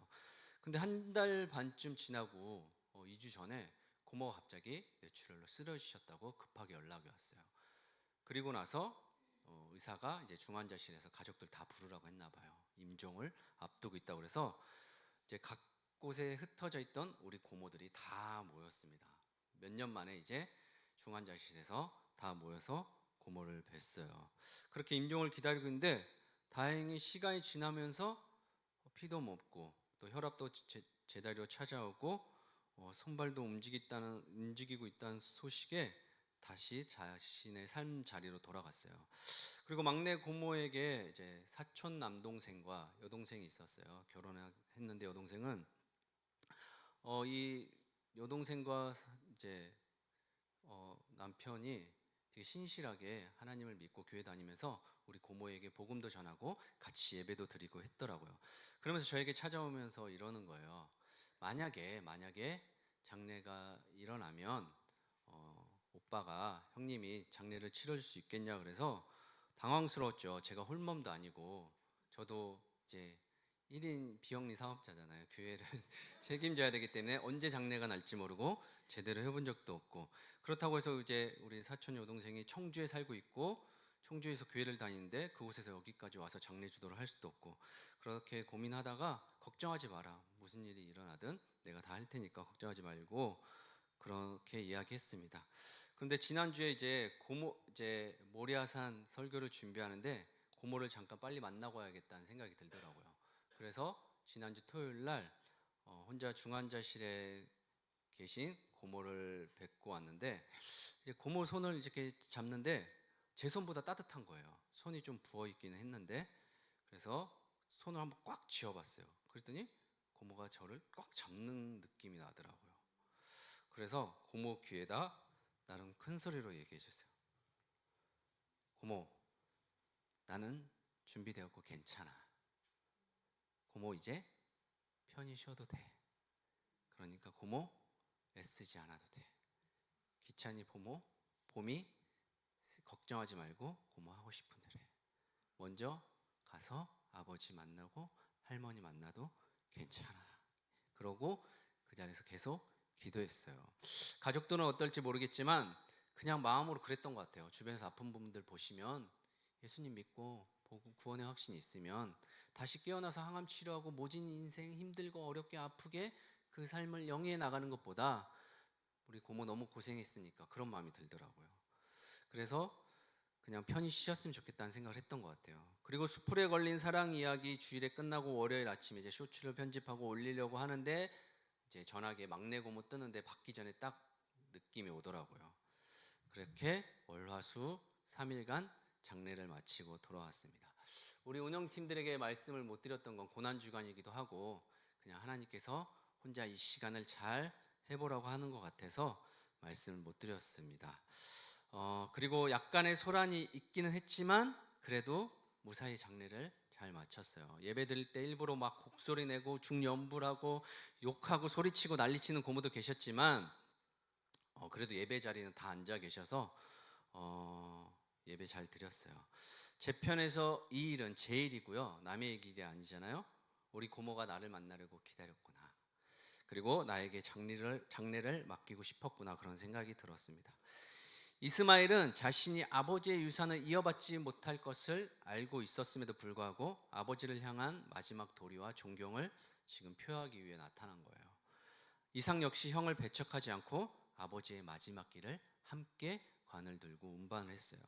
근데 1달 반쯤 지나고 2주 전에 고모가 갑자기 뇌출혈로 쓰러지셨다고 급하게 연락이 왔어요. 그리고 나서 의사가 이제 중환자실에서 가족들 다 부르라고 했나 봐요. 임종을 앞두고 있다고 그래서 이제 각 곳에 흩어져 있던 우리 고모들이 다 모였습니다. 몇 년 만에 이제 중환자실에서 다 모여서 고모를 뵀어요. 그렇게 임종을 기다리고 있는데 다행히 시간이 지나면서 피도 먹고 또 혈압도 제자리로 찾아오고 손발도 움직이고 있다는 소식에 다시 자신의 삶 자리로 돌아갔어요. 그리고 막내 고모에게 이제 사촌 남동생과 여동생이 있었어요. 결혼했는데 여동생은 이 여동생과 이제 남편이 되게 신실하게 하나님을 믿고 교회 다니면서 우리 고모에게 복음도 전하고 같이 예배도 드리고 했더라고요. 그러면서 저에게 찾아오면서 이러는 거예요. 만약에 장례가 일어나면 오빠가 형님이 장례를 치러줄 수 있겠냐 그래서 당황스러웠죠. 제가 홀몸도 아니고 저도 이제 1인 비영리 사업자잖아요. 교회를 책임져야 되기 때문에 언제 장례가 날지 모르고 제대로 해본 적도 없고 그렇다고 해서 이제 우리 사촌 여동생이 청주에 살고 있고 청주에서 교회를 다니는데 그곳에서 여기까지 와서 장례 주도를 할 수도 없고 그렇게 고민하다가 걱정하지 마라. 무슨 일이 일어나든 내가 다 할 테니까 걱정하지 말고 그렇게 이야기했습니다. 그런데 지난주에 이제 모리아산 설교를 준비하는데 고모를 잠깐 빨리 만나고 와야겠다는 생각이 들더라고요. 그래서 지난주 토요일 날 혼자 중환자실에 계신 고모를 뵙고 왔는데 이제 고모 손을 이렇게 잡는데 제 손보다 따뜻한 거예요. 손이 좀 부어 있기는 했는데 그래서 손을 한번 꽉 쥐어봤어요. 그랬더니 고모가 저를 꽉 잡는 느낌이 나더라고요. 그래서 고모 귀에다 나름 큰 소리로 얘기해 주세요. 고모, 나는 준비되었고 괜찮아. 고모 이제 편히 쉬어도 돼. 그러니까 고모 애쓰지 않아도 돼. 귀찮이 봄이 걱정하지 말고 고모 하고 싶은 대로 해. 먼저 가서 아버지 만나고 할머니 만나도 괜찮아. 그러고 그 자리에서 계속 기도했어요. 가족들은 어떨지 모르겠지만 그냥 마음으로 그랬던 것 같아요. 주변에서 아픈 분들 보시면 예수님 믿고 구원의 확신이 있으면 다시 깨어나서 항암 치료하고 모진 인생 힘들고 어렵게 아프게 그 삶을 영위해 나가는 것보다 우리 고모 너무 고생했으니까 그런 마음이 들더라고요. 그래서 그냥 편히 쉬셨으면 좋겠다는 생각을 했던 것 같아요. 그리고 수풀에 걸린 사랑 이야기 주일에 끝나고 월요일 아침에 이제 쇼츠를 편집하고 올리려고 하는데 이제 전화기에 막내 고모 뜨는데 받기 전에 딱 느낌이 오더라고요. 그렇게 월화수 3일간 장례를 마치고 돌아왔습니다. 우리 운영팀들에게 말씀을 못 드렸던 건 고난주간이기도 하고 그냥 하나님께서 혼자 이 시간을 잘 해보라고 하는 것 같아서 말씀을 못 드렸습니다. 그리고 약간의 소란이 있기는 했지만 그래도 무사히 장례를 잘 마쳤어요. 예배 드릴 때 일부러 막 곡소리 내고 중연불하고 욕하고 소리치고 난리치는 고모도 계셨지만 그래도 예배 자리는 다 앉아 계셔서 예배 잘 드렸어요. 제 편에서 이 일은 제 일이고요. 남의 일이 아니잖아요. 우리 고모가 나를 만나려고 기다렸구나. 그리고 나에게 장례를 맡기고 싶었구나 그런 생각이 들었습니다. 이스마엘은 자신이 아버지의 유산을 이어받지 못할 것을 알고 있었음에도 불구하고 아버지를 향한 마지막 도리와 존경을 지금 표하기 위해 나타난 거예요. 이삭 역시 형을 배척하지 않고 아버지의 마지막 길을 함께 관을 들고 운반을 했어요.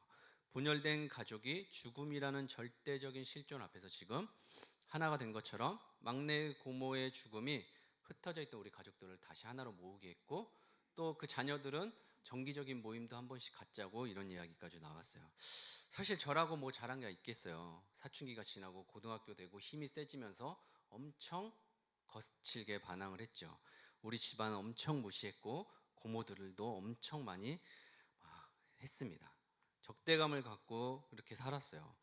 분열된 가족이 죽음이라는 절대적인 실존 앞에서 지금 하나가 된 것처럼 막내 고모의 죽음이 흩어져 있던 우리 가족들을 다시 하나로 모으게 했고 또 그 자녀들은 정기적인 모임도 한 번씩 갖자고 이런 이야기까지 나왔어요. 사실 저라고 뭐 잘한 게 있겠어요. 사춘기가 지나고 고등학교 되고 힘이 세지면서 엄청 거칠게 반항을 했죠. 우리 집안은 엄청 무시했고 고모들도 엄청 많이 했습니다. 적대감을 갖고 이렇게 살았어요.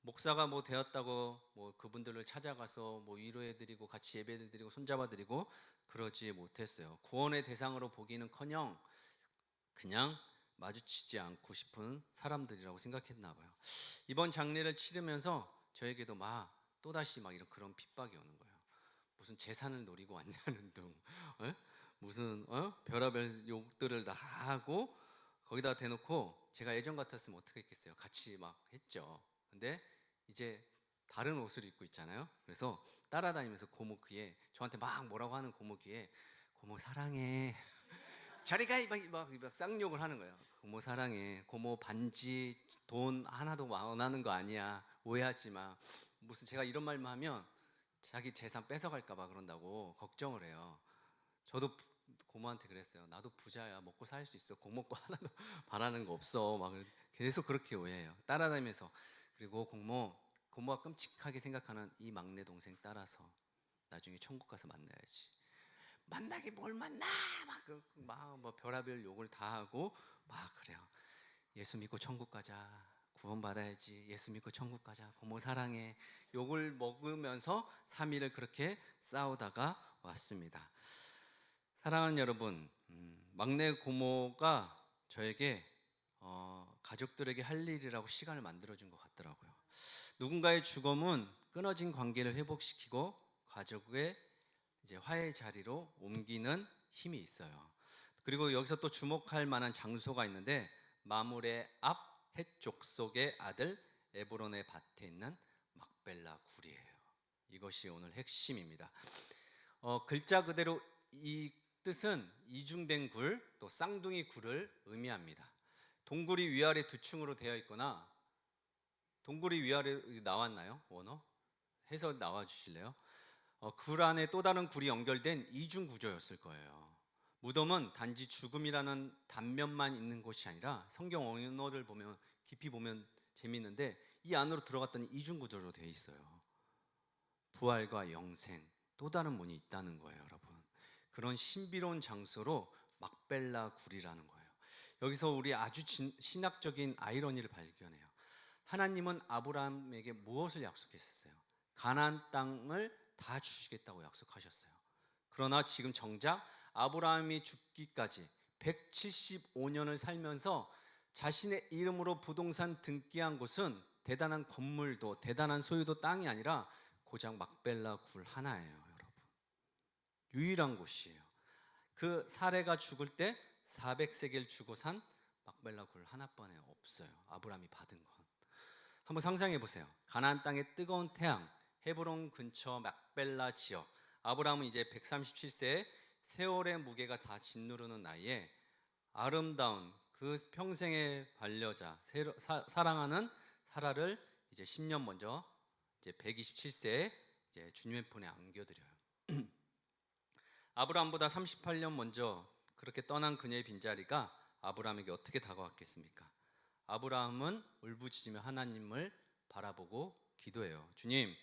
목사가 뭐 되었다고 뭐 그분들을 찾아가서 뭐 위로해드리고 같이 예배드리고 손잡아드리고 그러지 못했어요. 구원의 대상으로 보기는커녕 그냥 마주치지 않고 싶은 사람들이라고 생각했나 봐요. 이번 장례를 치르면서 저에게도 또다시 이런 그런 핍박이 오는 거예요. 무슨 재산을 노리고 왔냐는 둥, 무슨 별의별 욕들을 다 하고 거기다 대놓고 제가 예전 같았으면 어떻게 했겠어요? 같이 했죠. 근데 이제 다른 옷을 입고 있잖아요. 그래서 따라다니면서 고모 귀에 저한테 뭐라고 하는 고모 귀에 고모 사랑해. 저리 가! 막 쌍욕을 하는 거예요. 고모 사랑해. 고모 반지 돈 하나도 원하는 거 아니야. 오해하지 마. 무슨 제가 이런 말만 하면 자기 재산 뺏어갈까 봐 그런다고 걱정을 해요. 저도 고모한테 그랬어요. 나도 부자야. 먹고 살 수 있어. 고모 거 하나도 바라는 거 없어. 계속 그렇게 오해해요. 따라다니면서. 그리고 고모가 끔찍하게 생각하는 이 막내 동생 따라서 나중에 천국 가서 만나야지. 만나게 뭘 만나! 뭐 별의별 욕을 다 하고 그래요. 예수 믿고 천국 가자. 구원 받아야지. 예수 믿고 천국 가자. 고모 사랑해. 욕을 먹으면서 3일을 그렇게 싸우다가 왔습니다. 사랑하는 여러분, 막내 고모가 저에게 가족들에게 할 일이라고 시간을 만들어준 것 같더라고요. 누군가의 죽음은 끊어진 관계를 회복시키고 가족의 이제 화해 자리로 옮기는 힘이 있어요. 그리고 여기서 또 주목할 만한 장소가 있는데 마물의 앞 해쪽 속의 아들 에브론의 밭에 있는 막벨라 굴이에요. 이것이 오늘 핵심입니다. 글자 그대로 이 뜻은 이중된 굴, 또 쌍둥이 굴을 의미합니다. 동굴이 위아래 두 층으로 되어 있거나 동굴이 위아래 나왔나요? 원어? 해서 나와 주실래요? 굴 안에 또 다른 굴이 연결된 이중 구조였을 거예요. 무덤은 단지 죽음이라는 단면만 있는 곳이 아니라 성경 언어를 보면 깊이 보면 재미있는데 이 안으로 들어갔더니 이중 구조로 되어 있어요. 부활과 영생, 또 다른 문이 있다는 거예요, 여러분. 그런 신비로운 장소로 막벨라 굴이라는 거예요. 여기서 우리 아주 신학적인 아이러니를 발견해요. 하나님은 아브라함에게 무엇을 약속했었어요? 가나안 땅을 다 주시겠다고 약속하셨어요. 그러나 지금 정작 아브라함이 죽기까지 175년을 살면서 자신의 이름으로 부동산 등기한 곳은 대단한 건물도 대단한 소유도 땅이 아니라 고작 막벨라 굴 하나예요, 여러분. 유일한 곳이에요. 그 사례가 죽을 때 400세겔 주고 산 막벨라 굴 하나뿐에 없어요. 아브라함이 받은 건. 한번 상상해 보세요. 가나안 땅의 뜨거운 태양, 헤브론 근처 막벨라 지역. 아브라함은 이제 137세에 세월의 무게가 다 짓누르는 나이에 아름다운 그 평생의 반려자, 사랑하는 사라를 이제 10년 먼저 이제 127세에 이제 주님의 품에 안겨드려요. 아브라함보다 38년 먼저 그렇게 떠난 그녀의 빈자리가 아브라함에게 어떻게 다가왔겠습니까? 아브라함은 울부짖으며 하나님을 바라보고 기도해요. 주님,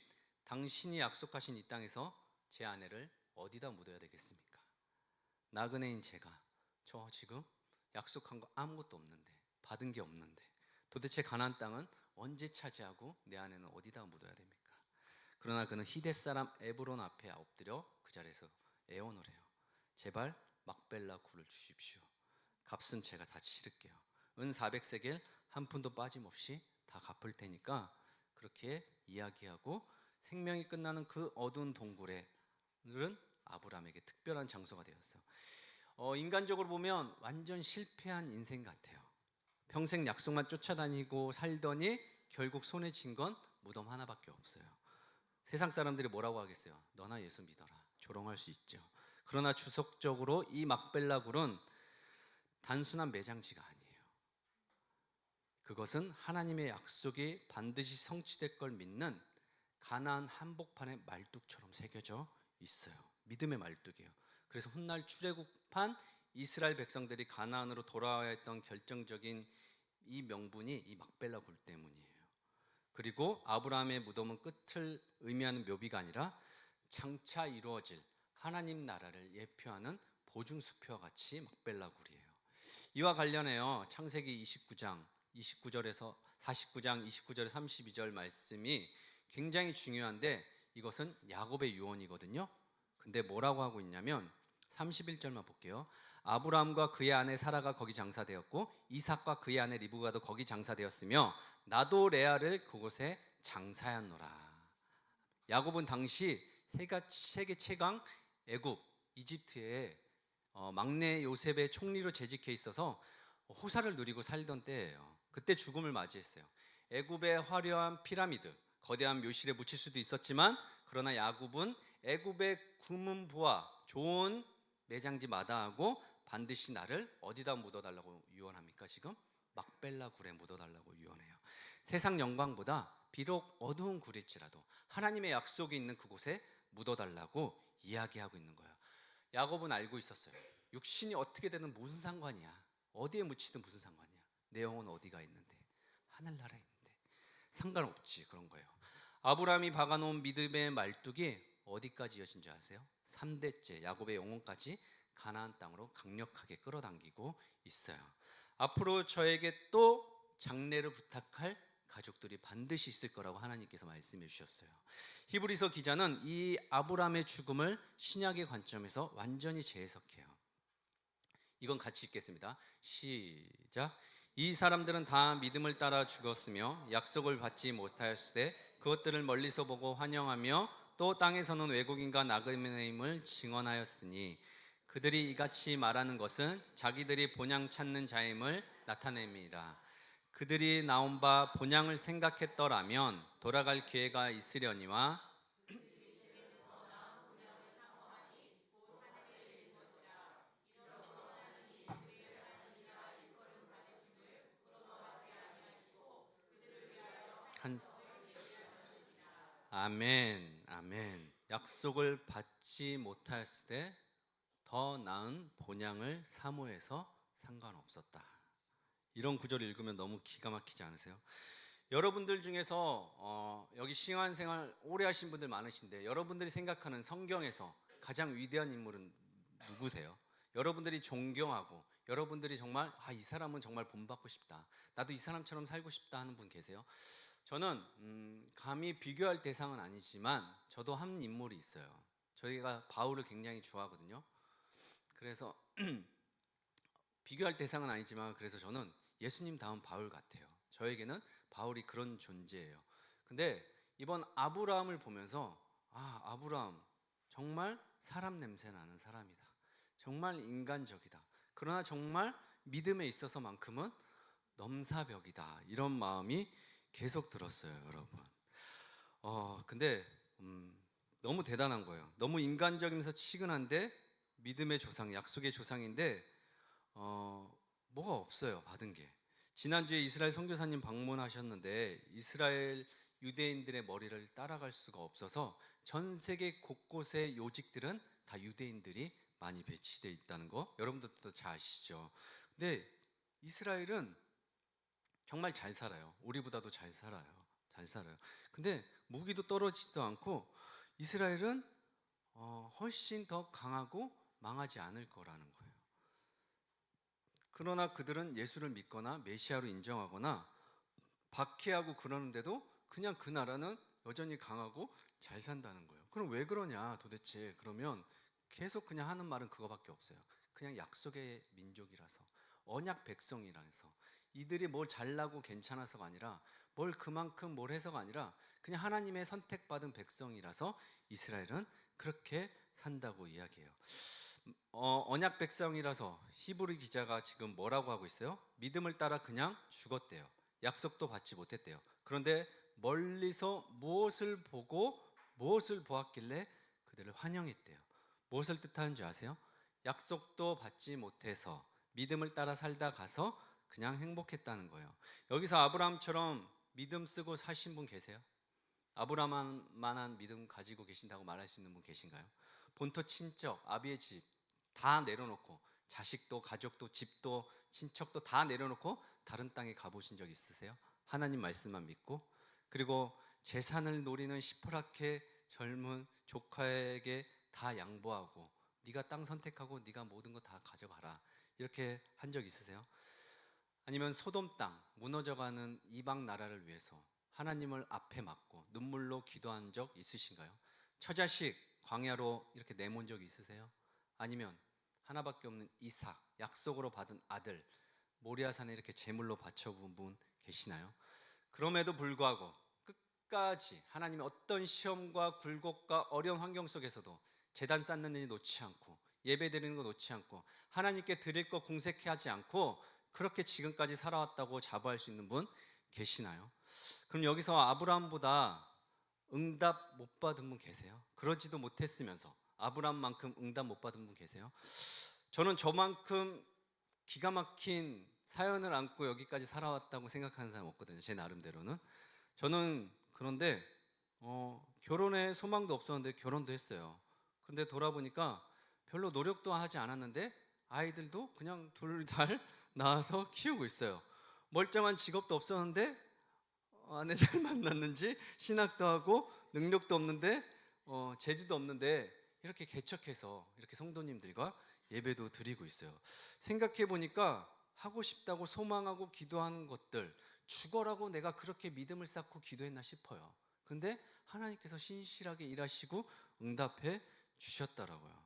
당신이 약속하신 이 땅에서 제 아내를 어디다 묻어야 되겠습니까? 나그네인 제가 저 지금 약속한 거 아무것도 없는데, 받은 게 없는데, 도대체 가나안 땅은 언제 차지하고 내 아내는 어디다 묻어야 됩니까? 그러나 그는 히뎃 사람 에브론 앞에 엎드려 그 자리에서 애원을 해요. 제발 막벨라 굴을 주십시오. 값은 제가 다 치를게요. 은 400세겔 한 푼도 빠짐없이 다 갚을 테니까, 그렇게 이야기하고 생명이 끝나는 그 어두운 동굴에는 아브라함에게 특별한 장소가 되었어요. 인간적으로 보면 완전 실패한 인생 같아요. 평생 약속만 쫓아다니고 살더니 결국 손에 쥔 건 무덤 하나밖에 없어요. 세상 사람들이 뭐라고 하겠어요? 너나 예수 믿어라. 조롱할 수 있죠. 그러나 주석적으로 이 막벨라 굴은 단순한 매장지가 아니에요. 그것은 하나님의 약속이 반드시 성취될 걸 믿는 가나안 한복판의 말뚝처럼 새겨져 있어요. 믿음의 말뚝이에요. 그래서 훗날 출애굽한 이스라엘 백성들이 가나안으로 돌아와야 했던 결정적인 이 명분이 이 막벨라 굴 때문이에요. 그리고 아브라함의 무덤은 끝을 의미하는 묘비가 아니라 장차 이루어질 하나님 나라를 예표하는 보증수표와 같이 막벨라 굴이에요. 이와 관련해요, 창세기 29절에서 49장 29절에 32절 말씀이 굉장히 중요한데, 이것은 야곱의 유언이거든요. 근데 뭐라고 하고 있냐면 31절만 볼게요. 아브라함과 그의 아내 사라가 거기 장사되었고 이삭과 그의 아내 리브가도 거기 장사되었으며 나도 레아를 그곳에 장사하였노라. 야곱은 당시 세계 최강 애굽 이집트의 막내 요셉의 총리로 재직해 있어서 호사를 누리고 살던 때예요. 그때 죽음을 맞이했어요. 애굽의 화려한 피라미드, 거대한 묘실에 묻힐 수도 있었지만, 그러나 야곱은 애굽의 금은 부와 좋은 매장지 마다하고 반드시 나를 어디다 묻어달라고 유언합니까? 지금 막벨라 굴에 묻어달라고 유언해요. 세상 영광보다 비록 어두운 굴일지라도 하나님의 약속이 있는 그곳에 묻어달라고 이야기하고 있는 거예요. 야곱은 알고 있었어요. 육신이 어떻게 되든 무슨 상관이야. 어디에 묻히든 무슨 상관이야. 내 영혼은 어디가 있는데? 하늘나라에 있는데. 상관없지, 그런 거예요. 아브라함이 박아놓은 믿음의 말뚝이 어디까지 이어진 줄 아세요? 3대째 야곱의 영혼까지 가나안 땅으로 강력하게 끌어당기고 있어요. 앞으로 저에게 또 장례를 부탁할 가족들이 반드시 있을 거라고 하나님께서 말씀해 주셨어요. 히브리서 기자는 이 아브라함의 죽음을 신약의 관점에서 완전히 재해석해요. 이건 같이 읽겠습니다. 시작. 이 사람들은 다 믿음을 따라 죽었으며 약속을 받지 못하였으되 그것들을 멀리서 보고 환영하며 또 땅에서는 외국인과 나그네임을 증언하였으니 그들이 이같이 말하는 것은 자기들이 본향 찾는 자임을 나타냄이라. 그들이 나온 바 본향을 생각했더라면 돌아갈 기회가 있으려니와 한 아멘, 아멘. 약속을 받지 못하였을 때 더 나은 본향을 사모해서 상관없었다. 이런 구절을 읽으면 너무 기가 막히지 않으세요? 여러분들 중에서 여기 신앙생활 오래 하신 분들 많으신데, 여러분들이 생각하는 성경에서 가장 위대한 인물은 누구세요? 여러분들이 존경하고 여러분들이 정말 이 사람은 정말 본받고 싶다, 나도 이 사람처럼 살고 싶다 하는 분 계세요? 저는 감히 비교할 대상은 아니지만 저도 한 인물이 있어요. 저희가 바울을 굉장히 좋아하거든요. 그래서 비교할 대상은 아니지만, 그래서 저는 예수님 다음 바울 같아요. 저에게는 바울이 그런 존재예요. 근데 이번 아브라함을 보면서 아브라함 정말 사람 냄새 나는 사람이다. 정말 인간적이다. 그러나 정말 믿음에 있어서만큼은 넘사벽이다. 이런 마음이 계속 들었어요, 여러분. 근데 너무 대단한 거예요. 너무 인간적이면서 치근한데 믿음의 조상, 약속의 조상인데 뭐가 없어요, 받은 게. 지난주에 이스라엘 선교사님 방문하셨는데 이스라엘 유대인들의 머리를 따라갈 수가 없어서 전 세계 곳곳의 요직들은 다 유대인들이 많이 배치되어 있다는 거 여러분들도 잘 아시죠? 근데 이스라엘은 정말 잘 살아요. 우리보다도 잘 살아요. 잘 살아요. 근데 무기도 떨어지지도 않고 이스라엘은 훨씬 더 강하고 망하지 않을 거라는 거예요. 그러나 그들은 예수를 믿거나 메시아로 인정하거나 박해하고 그러는데도 그냥 그 나라는 여전히 강하고 잘 산다는 거예요. 그럼 왜 그러냐 도대체. 그러면 계속 그냥 하는 말은 그거밖에 없어요. 그냥 약속의 민족이라서, 언약 백성이라서, 이들이 뭘 잘나고 괜찮아서가 아니라, 뭘 그만큼 뭘 해서가 아니라 그냥 하나님의 선택받은 백성이라서 이스라엘은 그렇게 산다고 이야기해요. 언약 백성이라서 히브리 기자가 지금 뭐라고 하고 있어요? 믿음을 따라 그냥 죽었대요. 약속도 받지 못했대요. 그런데 멀리서 무엇을 보고 무엇을 보았길래 그들을 환영했대요. 무엇을 뜻하는 줄 아세요? 약속도 받지 못해서 믿음을 따라 살다 가서 그냥 행복했다는 거예요. 여기서 아브라함처럼 믿음 쓰고 사신 분 계세요? 아브라함만한 믿음 가지고 계신다고 말할 수 있는 분 계신가요? 본토 친척, 아비의 집 다 내려놓고, 자식도 가족도 집도 친척도 다 내려놓고 다른 땅에 가보신 적 있으세요? 하나님 말씀만 믿고, 그리고 재산을 노리는 시퍼렇게 젊은 조카에게 다 양보하고, 네가 땅 선택하고 네가 모든 거 다 가져가라, 이렇게 한 적 있으세요? 아니면 소돔 땅 무너져가는 이방 나라를 위해서 하나님을 앞에 막고 눈물로 기도한 적 있으신가요? 처자식 광야로 이렇게 내몬 적 있으세요? 아니면 하나밖에 없는 이삭, 약속으로 받은 아들 모리아산에 이렇게 제물로 바쳐본 분 계시나요? 그럼에도 불구하고 끝까지 하나님의 어떤 시험과 굴곡과 어려운 환경 속에서도 제단 쌓는 일 놓지 않고, 예배 드리는 거 놓지 않고, 하나님께 드릴 거 궁색해 하지 않고 그렇게 지금까지 살아왔다고 자부할 수 있는 분 계시나요? 그럼 여기서 아브라함보다 응답 못 받은 분 계세요? 그러지도 못했으면서 아브라함만큼 응답 못 받은 분 계세요? 저는 저만큼 기가 막힌 사연을 안고 여기까지 살아왔다고 생각하는 사람 없거든요. 제 나름대로는. 저는 그런데 결혼에 소망도 없었는데 결혼도 했어요. 그런데 돌아보니까 별로 노력도 하지 않았는데 아이들도 그냥 둘 달 낳아서 키우고 있어요. 멀쩡한 직업도 없었는데 아내 잘 만났는지 신학도 하고 능력도 없는데 재주도 없는데 이렇게 개척해서 이렇게 성도님들과 예배도 드리고 있어요. 생각해 보니까 하고 싶다고 소망하고 기도하는 것들, 죽어라고 내가 그렇게 믿음을 쌓고 기도했나 싶어요. 근데 하나님께서 신실하게 일하시고 응답해 주셨더라고요.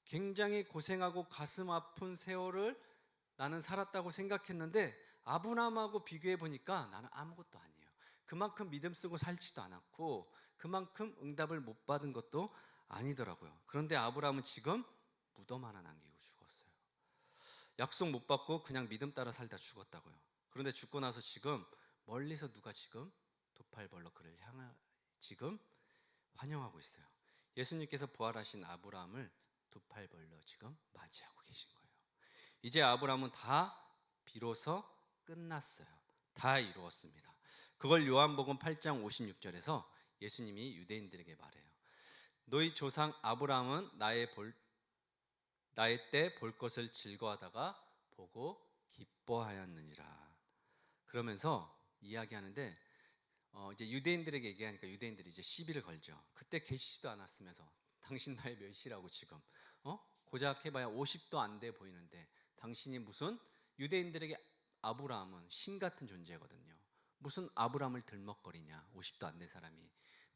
굉장히 고생하고 가슴 아픈 세월을 나는 살았다고 생각했는데 아브라함하고 비교해 보니까 나는 아무것도 아니에요. 그만큼 믿음 쓰고 살지도 않았고 그만큼 응답을 못 받은 것도 아니더라고요. 그런데 아브라함은 지금 무덤 하나 남기고 죽었어요. 약속 못 받고 그냥 믿음 따라 살다 죽었다고요. 그런데 죽고 나서 지금 멀리서 누가 지금 두 팔 벌려 그를 향해 지금 환영하고 있어요. 예수님께서 부활하신 아브라함을 두 팔 벌려 지금 맞이하고 계신 거예요. 이제 아브라함은 다 비로소 끝났어요. 다 이루었습니다. 그걸 요한복음 8장 56절에서 예수님이 유대인들에게 말해요. 너희 조상 아브라함은 나의 때 볼 것을 즐거워하다가 보고 기뻐하였느니라. 그러면서 이야기하는데 이제 유대인들에게 얘기하니까 유대인들이 이제 시비를 걸죠. 그때 계시지도 않았으면서 당신 나이 몇이라고 지금 고작 해봐야 50도 안 돼 보이는데 당신이 무슨, 유대인들에게 아브라함은 신 같은 존재거든요. 무슨 아브라함을 들먹거리냐, 50도 안 된 사람이.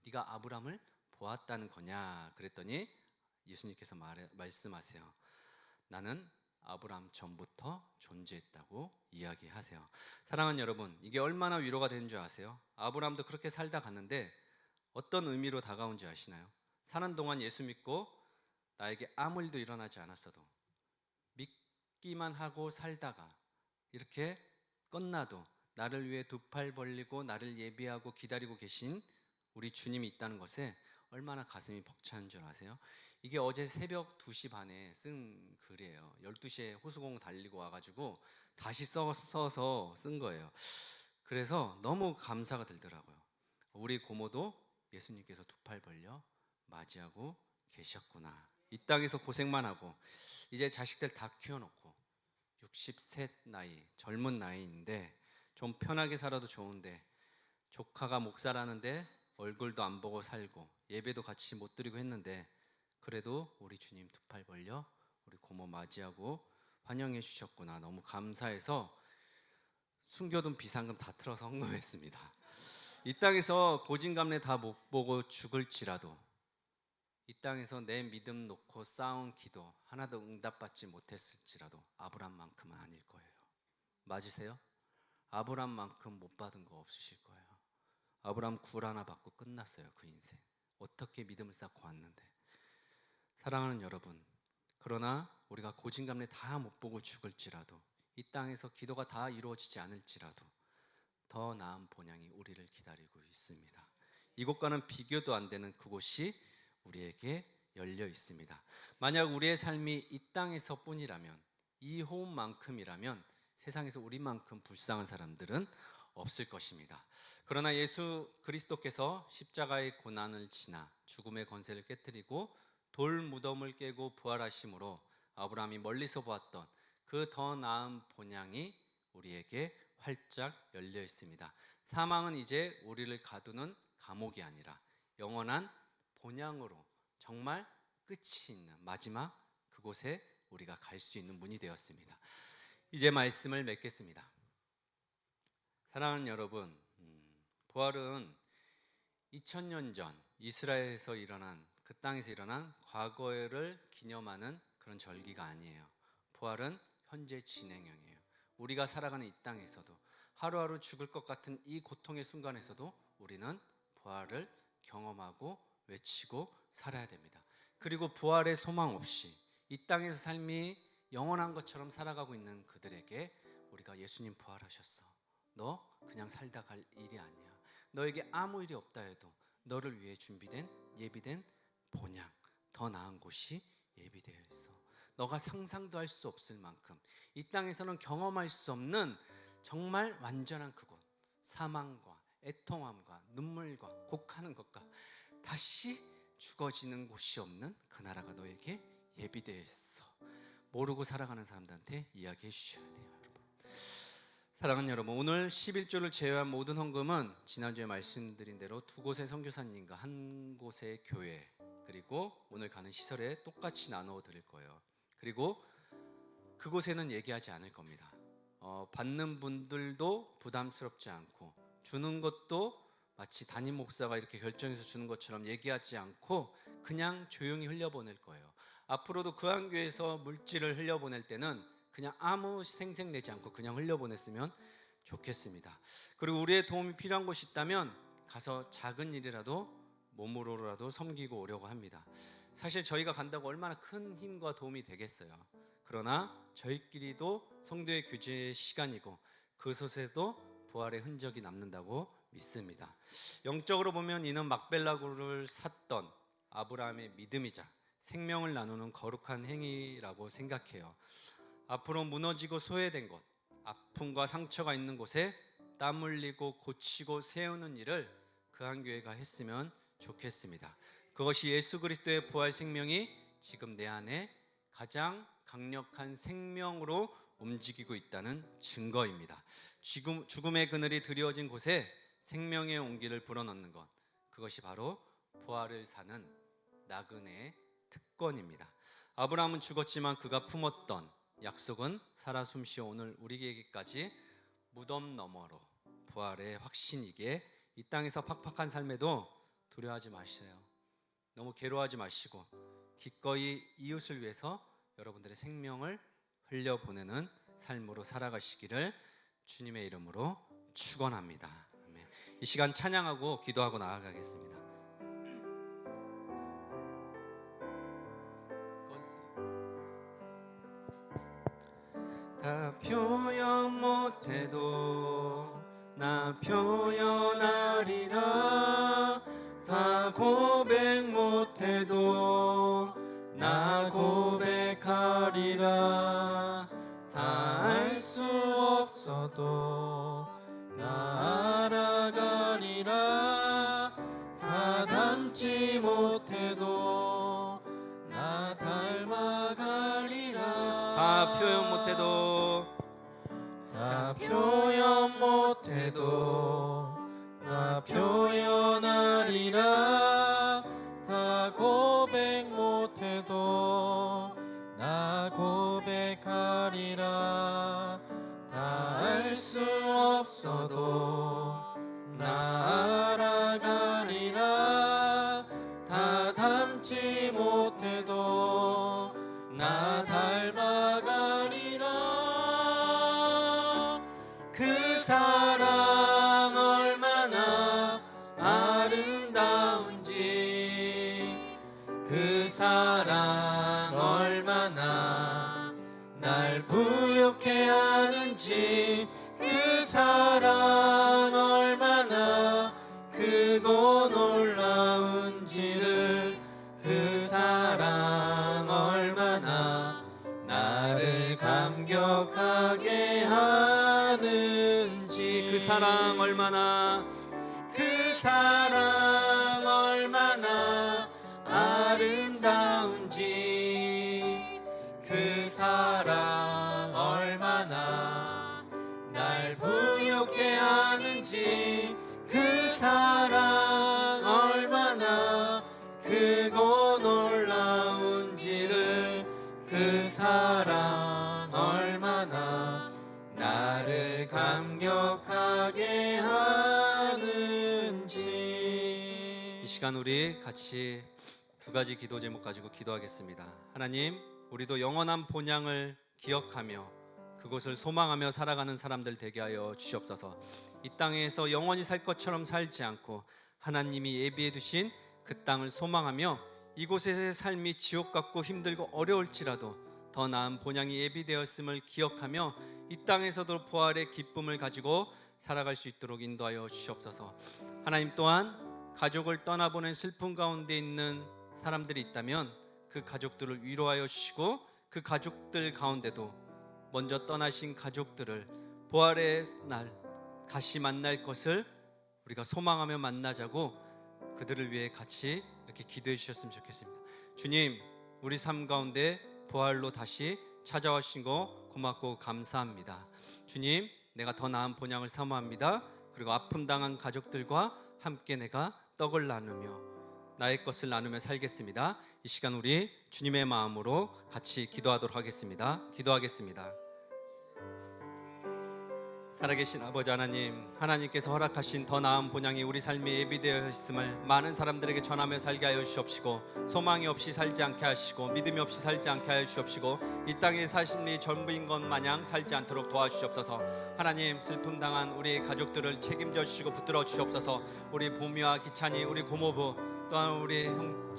네가 아브라함을 보았다는 거냐 그랬더니 예수님께서 말씀하세요. 나는 아브라함 전부터 존재했다고 이야기하세요. 사랑하는 여러분, 이게 얼마나 위로가 되는 줄 아세요? 아브라함도 그렇게 살다 갔는데 어떤 의미로 다가온지 아시나요? 사는 동안 예수 믿고 나에게 아무 일도 일어나지 않았어도 믿기만 하고 살다가 이렇게 끝나도 나를 위해 두 팔 벌리고 나를 예비하고 기다리고 계신 우리 주님이 있다는 것에 얼마나 가슴이 벅찬 줄 아세요? 이게 어제 새벽 2시 반에 쓴 글이에요. 12시에 호수공 달리고 와가지고 다시 써서 쓴 거예요. 그래서 너무 감사가 들더라고요. 우리 고모도 예수님께서 두 팔 벌려 맞이하고 계셨구나. 이 땅에서 고생만 하고 이제 자식들 다 키워놓고 63 나이, 젊은 나이인데 좀 편하게 살아도 좋은데 조카가 목사라는데 얼굴도 안 보고 살고 예배도 같이 못 드리고 했는데 그래도 우리 주님 두 팔 벌려 우리 고모 맞이하고 환영해 주셨구나. 너무 감사해서 숨겨둔 비상금 다 틀어서 헌금했습니다. 이 땅에서 고진감래 다 못 보고 죽을지라도 이 땅에서 내 믿음 놓고 쌓은 기도 하나도 응답받지 못했을지라도 아브람만큼은 아닐 거예요. 맞으세요? 아브람만큼 못 받은 거 없으실 거예요. 아브람 굴 하나 받고 끝났어요. 그 인생 어떻게 믿음을 쌓고 왔는데. 사랑하는 여러분, 그러나 우리가 고진감래 다 못 보고 죽을지라도 이 땅에서 기도가 다 이루어지지 않을지라도 더 나은 본향이 우리를 기다리고 있습니다. 이곳과는 비교도 안 되는 그곳이 우리에게 열려 있습니다. 만약 우리의 삶이 이 땅에서 뿐이라면, 이 호흡만큼이라면 세상에서 우리만큼 불쌍한 사람들은 없을 것입니다. 그러나 예수 그리스도께서 십자가의 고난을 지나 죽음의 권세를 깨뜨리고 돌 무덤을 깨고 부활하심으로 아브라함이 멀리서 보았던 그 더 나은 본향이 우리에게 활짝 열려 있습니다. 사망은 이제 우리를 가두는 감옥이 아니라 영원한 본향으로 정말 끝이 있는 마지막 그곳에 우리가 갈 수 있는 문이 되었습니다. 이제 말씀을 맺겠습니다. 사랑하는 여러분, 부활은 2000년 전 이스라엘에서 일어난 그 땅에서 일어난 과거를 기념하는 그런 절기가 아니에요. 부활은 현재 진행형이에요. 우리가 살아가는 이 땅에서도 하루하루 죽을 것 같은 이 고통의 순간에서도 우리는 부활을 경험하고 외치고 살아야 됩니다. 그리고 부활의 소망 없이 이 땅에서 삶이 영원한 것처럼 살아가고 있는 그들에게 우리가 예수님 부활하셨어. 너 그냥 살다 갈 일이 아니야. 너에게 아무 일이 없다 해도 너를 위해 준비된 예비된 본향, 더 나은 곳이 예비되어 있어. 너가 상상도 할 수 없을 만큼 이 땅에서는 경험할 수 없는 정말 완전한 그곳, 사망과 애통함과 눈물과 곡하는 것과 다시 죽어지는 곳이 없는 그 나라가 너에게 예비되어 있어. 모르고 살아가는 사람들한테 이야기해 주셔야 돼요, 여러분. 사랑하는 여러분, 오늘 11조를 제외한 모든 헌금은 지난주에 말씀드린 대로 두 곳의 선교사님과 한 곳의 교회, 그리고 오늘 가는 시설에 똑같이 나누어 드릴 거예요. 그리고 그곳에는 얘기하지 않을 겁니다. 받는 분들도 부담스럽지 않고 주는 것도 마치 담임 목사가 이렇게 결정해서 주는 것처럼 얘기하지 않고 그냥 조용히 흘려보낼 거예요. 앞으로도 그 한 교회에서 물질을 흘려보낼 때는 그냥 아무 생색 내지 않고 그냥 흘려보냈으면 좋겠습니다. 그리고 우리의 도움이 필요한 곳이 있다면 가서 작은 일이라도 몸으로라도 섬기고 오려고 합니다. 사실 저희가 간다고 얼마나 큰 힘과 도움이 되겠어요. 그러나 저희끼리도 성도의 교제의 시간이고 그곳에도 부활의 흔적이 남는다고 믿습니다. 영적으로 보면 이는 막벨라굴을 샀던 아브라함의 믿음이자 생명을 나누는 거룩한 행위라고 생각해요. 앞으로 무너지고 소외된 곳, 아픔과 상처가 있는 곳에 땀 흘리고 고치고 세우는 일을 그 한 교회가 했으면 좋겠습니다. 그것이 예수 그리스도의 부활 생명이 지금 내 안에 가장 강력한 생명으로 움직이고 있다는 증거입니다. 죽음의 그늘이 드리워진 곳에 생명의 온기를 불어넣는 것, 그것이 바로 부활을 사는 나그네의 특권입니다. 아브라함은 죽었지만 그가 품었던 약속은 살아 숨쉬어 오늘 우리에게까지 무덤 너머로 부활의 확신이기에 이 땅에서 팍팍한 삶에도 두려워하지 마세요. 너무 괴로워하지 마시고 기꺼이 이웃을 위해서 여러분들의 생명을 흘려보내는 삶으로 살아가시기를 주님의 이름으로 축원합니다. 아멘. 이 시간 찬양하고 기도하고 나아가겠습니다. 다 표현 못해도 나 표현하리라. 다 고백 못해도 나 고백하리라. 다 알 수 없어도 나 알아가리라. 다 닮지 못해도 나 닮아가리라. 다 표현 못해도 다 표현 못해도 나 고백 못해도 나 고백하리라. 다 알 수 없어도 나 알아가리라. 다 닮지 못해도 나 닮아가리라. 그 사랑 얼마나 아름다운지, 그 사랑 얼마나 날 부욕해 하는지, 그 사랑 얼마나 크고 놀라운지를, 그 사랑 얼마나 나를 감격하게 하는지, 그 사랑 얼마나, 그 사랑 얼마나 아름다운지, 그 사랑 얼마나 날 부욕해 하는지, 그 사랑 얼마나 크고 놀라운지를, 그 사랑 얼마나 나를 감격하게 하는지. 이 시간 우리 같이 두 가지 기도 제목 가지고 기도하겠습니다. 하나님, 우리도 영원한 본향을 기억하며 그곳을 소망하며 살아가는 사람들 되게 하여 주시옵소서. 이 땅에서 영원히 살 것처럼 살지 않고 하나님이 예비해 두신 그 땅을 소망하며 이곳에서의 삶이 지옥 같고 힘들고 어려울지라도 더 나은 본향이 예비되었음을 기억하며 이 땅에서도 부활의 기쁨을 가지고 살아갈 수 있도록 인도하여 주시옵소서. 하나님, 또한 가족을 떠나보낸 슬픔 가운데 있는 사람들이 있다면 그 가족들을 위로하여 주시고, 그 가족들 가운데도 먼저 떠나신 가족들을 부활의 날 다시 만날 것을 우리가 소망하며 만나자고 그들을 위해 같이 이렇게 기도해 주셨으면 좋겠습니다. 주님, 우리 삶 가운데 부활로 다시 찾아오신 거 고맙고 감사합니다. 주님, 내가 더 나은 본향을 사모합니다. 그리고 아픔 당한 가족들과 함께 내가 떡을 나누며 나의 것을 나누며 살겠습니다. 이 시간 우리 주님의 마음으로 같이 기도하도록 하겠습니다. 기도하겠습니다. 살아계신 아버지 하나님, 하나님께서 허락하신 더 나은 본향이 우리 삶에 예비되어 있음을 많은 사람들에게 전하며 살게 하여 주시옵시고, 소망이 없이 살지 않게 하시고 믿음이 없이 살지 않게 하여 주시옵시고, 이 땅의 사심이 전부인 것 마냥 살지 않도록 도와주시옵소서. 하나님, 슬픔 당한 우리 가족들을 책임져 주시고 붙들어 주시옵소서. 우리 보미와 기찬이, 우리 고모부, 또한 우리 형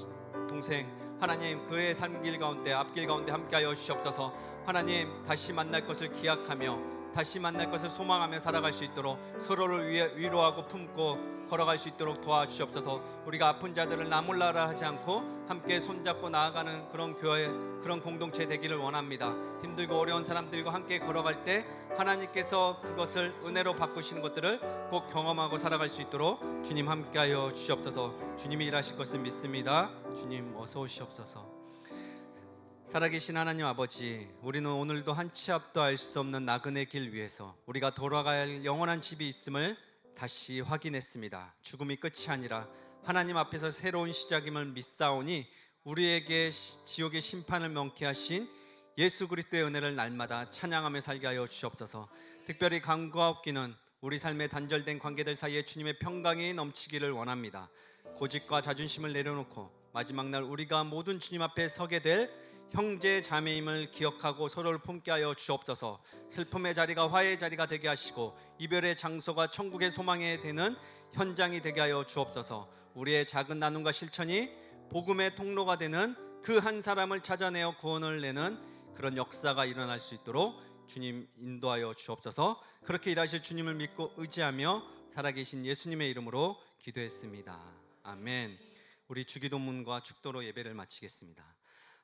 동생, 하나님 그의 삶길 가운데 앞길 가운데 함께하여 주시옵소서. 하나님, 다시 만날 것을 기약하며 다시 만날 것을 소망하며 살아갈 수 있도록 서로를 위로하고 품고 걸어갈 수 있도록 도와주시옵소서. 우리가 아픈 자들을 나 몰라라 하지 않고 함께 손잡고 나아가는 그런 교회, 그런 공동체 되기를 원합니다. 힘들고 어려운 사람들과 함께 걸어갈 때 하나님께서 그것을 은혜로 바꾸시는 것들을 꼭 경험하고 살아갈 수 있도록 주님 함께하여 주시옵소서. 주님이 일하실 것을 믿습니다. 주님 어서 오시옵소서. 살아계신 하나님 아버지, 우리는 오늘도 한 치 앞도 알 수 없는 나그네 길 위에서 우리가 돌아갈 영원한 집이 있음을 다시 확인했습니다. 죽음이 끝이 아니라 하나님 앞에서 새로운 시작임을 믿사오니 우리에게 지옥의 심판을 명케 하신 예수 그리스도의 은혜를 날마다 찬양하며 살게 하여 주시옵소서. 특별히 간구하옵기는 우리 삶의 단절된 관계들 사이에 주님의 평강이 넘치기를 원합니다. 고집과 자존심을 내려놓고 마지막 날 우리가 모든 주님 앞에 서게 될 형제 자매임을 기억하고 서로를 품게 하여 주옵소서. 슬픔의 자리가 화해의 자리가 되게 하시고 이별의 장소가 천국의 소망이 되는 현장이 되게 하여 주옵소서. 우리의 작은 나눔과 실천이 복음의 통로가 되는 그 한 사람을 찾아내어 구원을 내는 그런 역사가 일어날 수 있도록 주님 인도하여 주옵소서. 그렇게 일하실 주님을 믿고 의지하며 살아계신 예수님의 이름으로 기도했습니다. 아멘. 우리 주기도문과 축도로 예배를 마치겠습니다.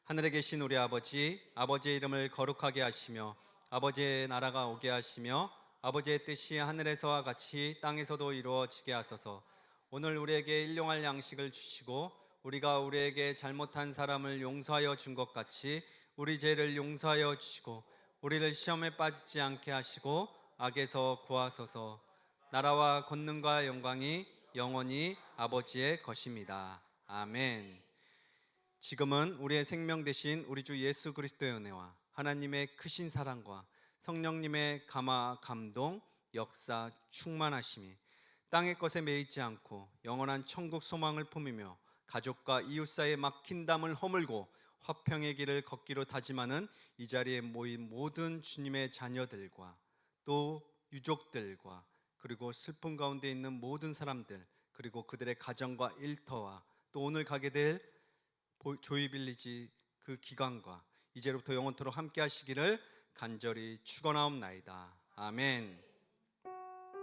하늘에 계신 우리 아버지, 아버지의 이름을 거룩하게 하시며 아버지의 나라가 오게 하시며 아버지의 뜻이 하늘에서와 같이 땅에서도 이루어지게 하소서. 오늘 우리에게 일용할 양식을 주시고 우리가 우리에게 잘못한 사람을 용서하여 준 것 같이 우리 죄를 용서하여 주시고 우리를 시험에 빠지지 않게 하시고 악에서 구하소서. 나라와 권능과 영광이 영원히 아버지의 것입니다. 아멘. 지금은 우리의 생명 되신 우리 주 예수 그리스도의 은혜와 하나님의 크신 사랑과 성령님의 감화 감동 역사 충만하심이 땅의 것에 매이지 않고 영원한 천국 소망을 품으며 가족과 이웃 사이에 막힌 담을 허물고 화평의 길을 걷기로 다짐하는 이 자리에 모인 모든 주님의 자녀들과 또 유족들과 그리고 슬픔 가운데 있는 모든 사람들, 그리고 그들의 가정과 일터와 또 오늘 가게 될 조이빌리지 그 기관과 이제로부터 영원토록 함께 하시기를 간절히 축원하옵나이다. 아멘.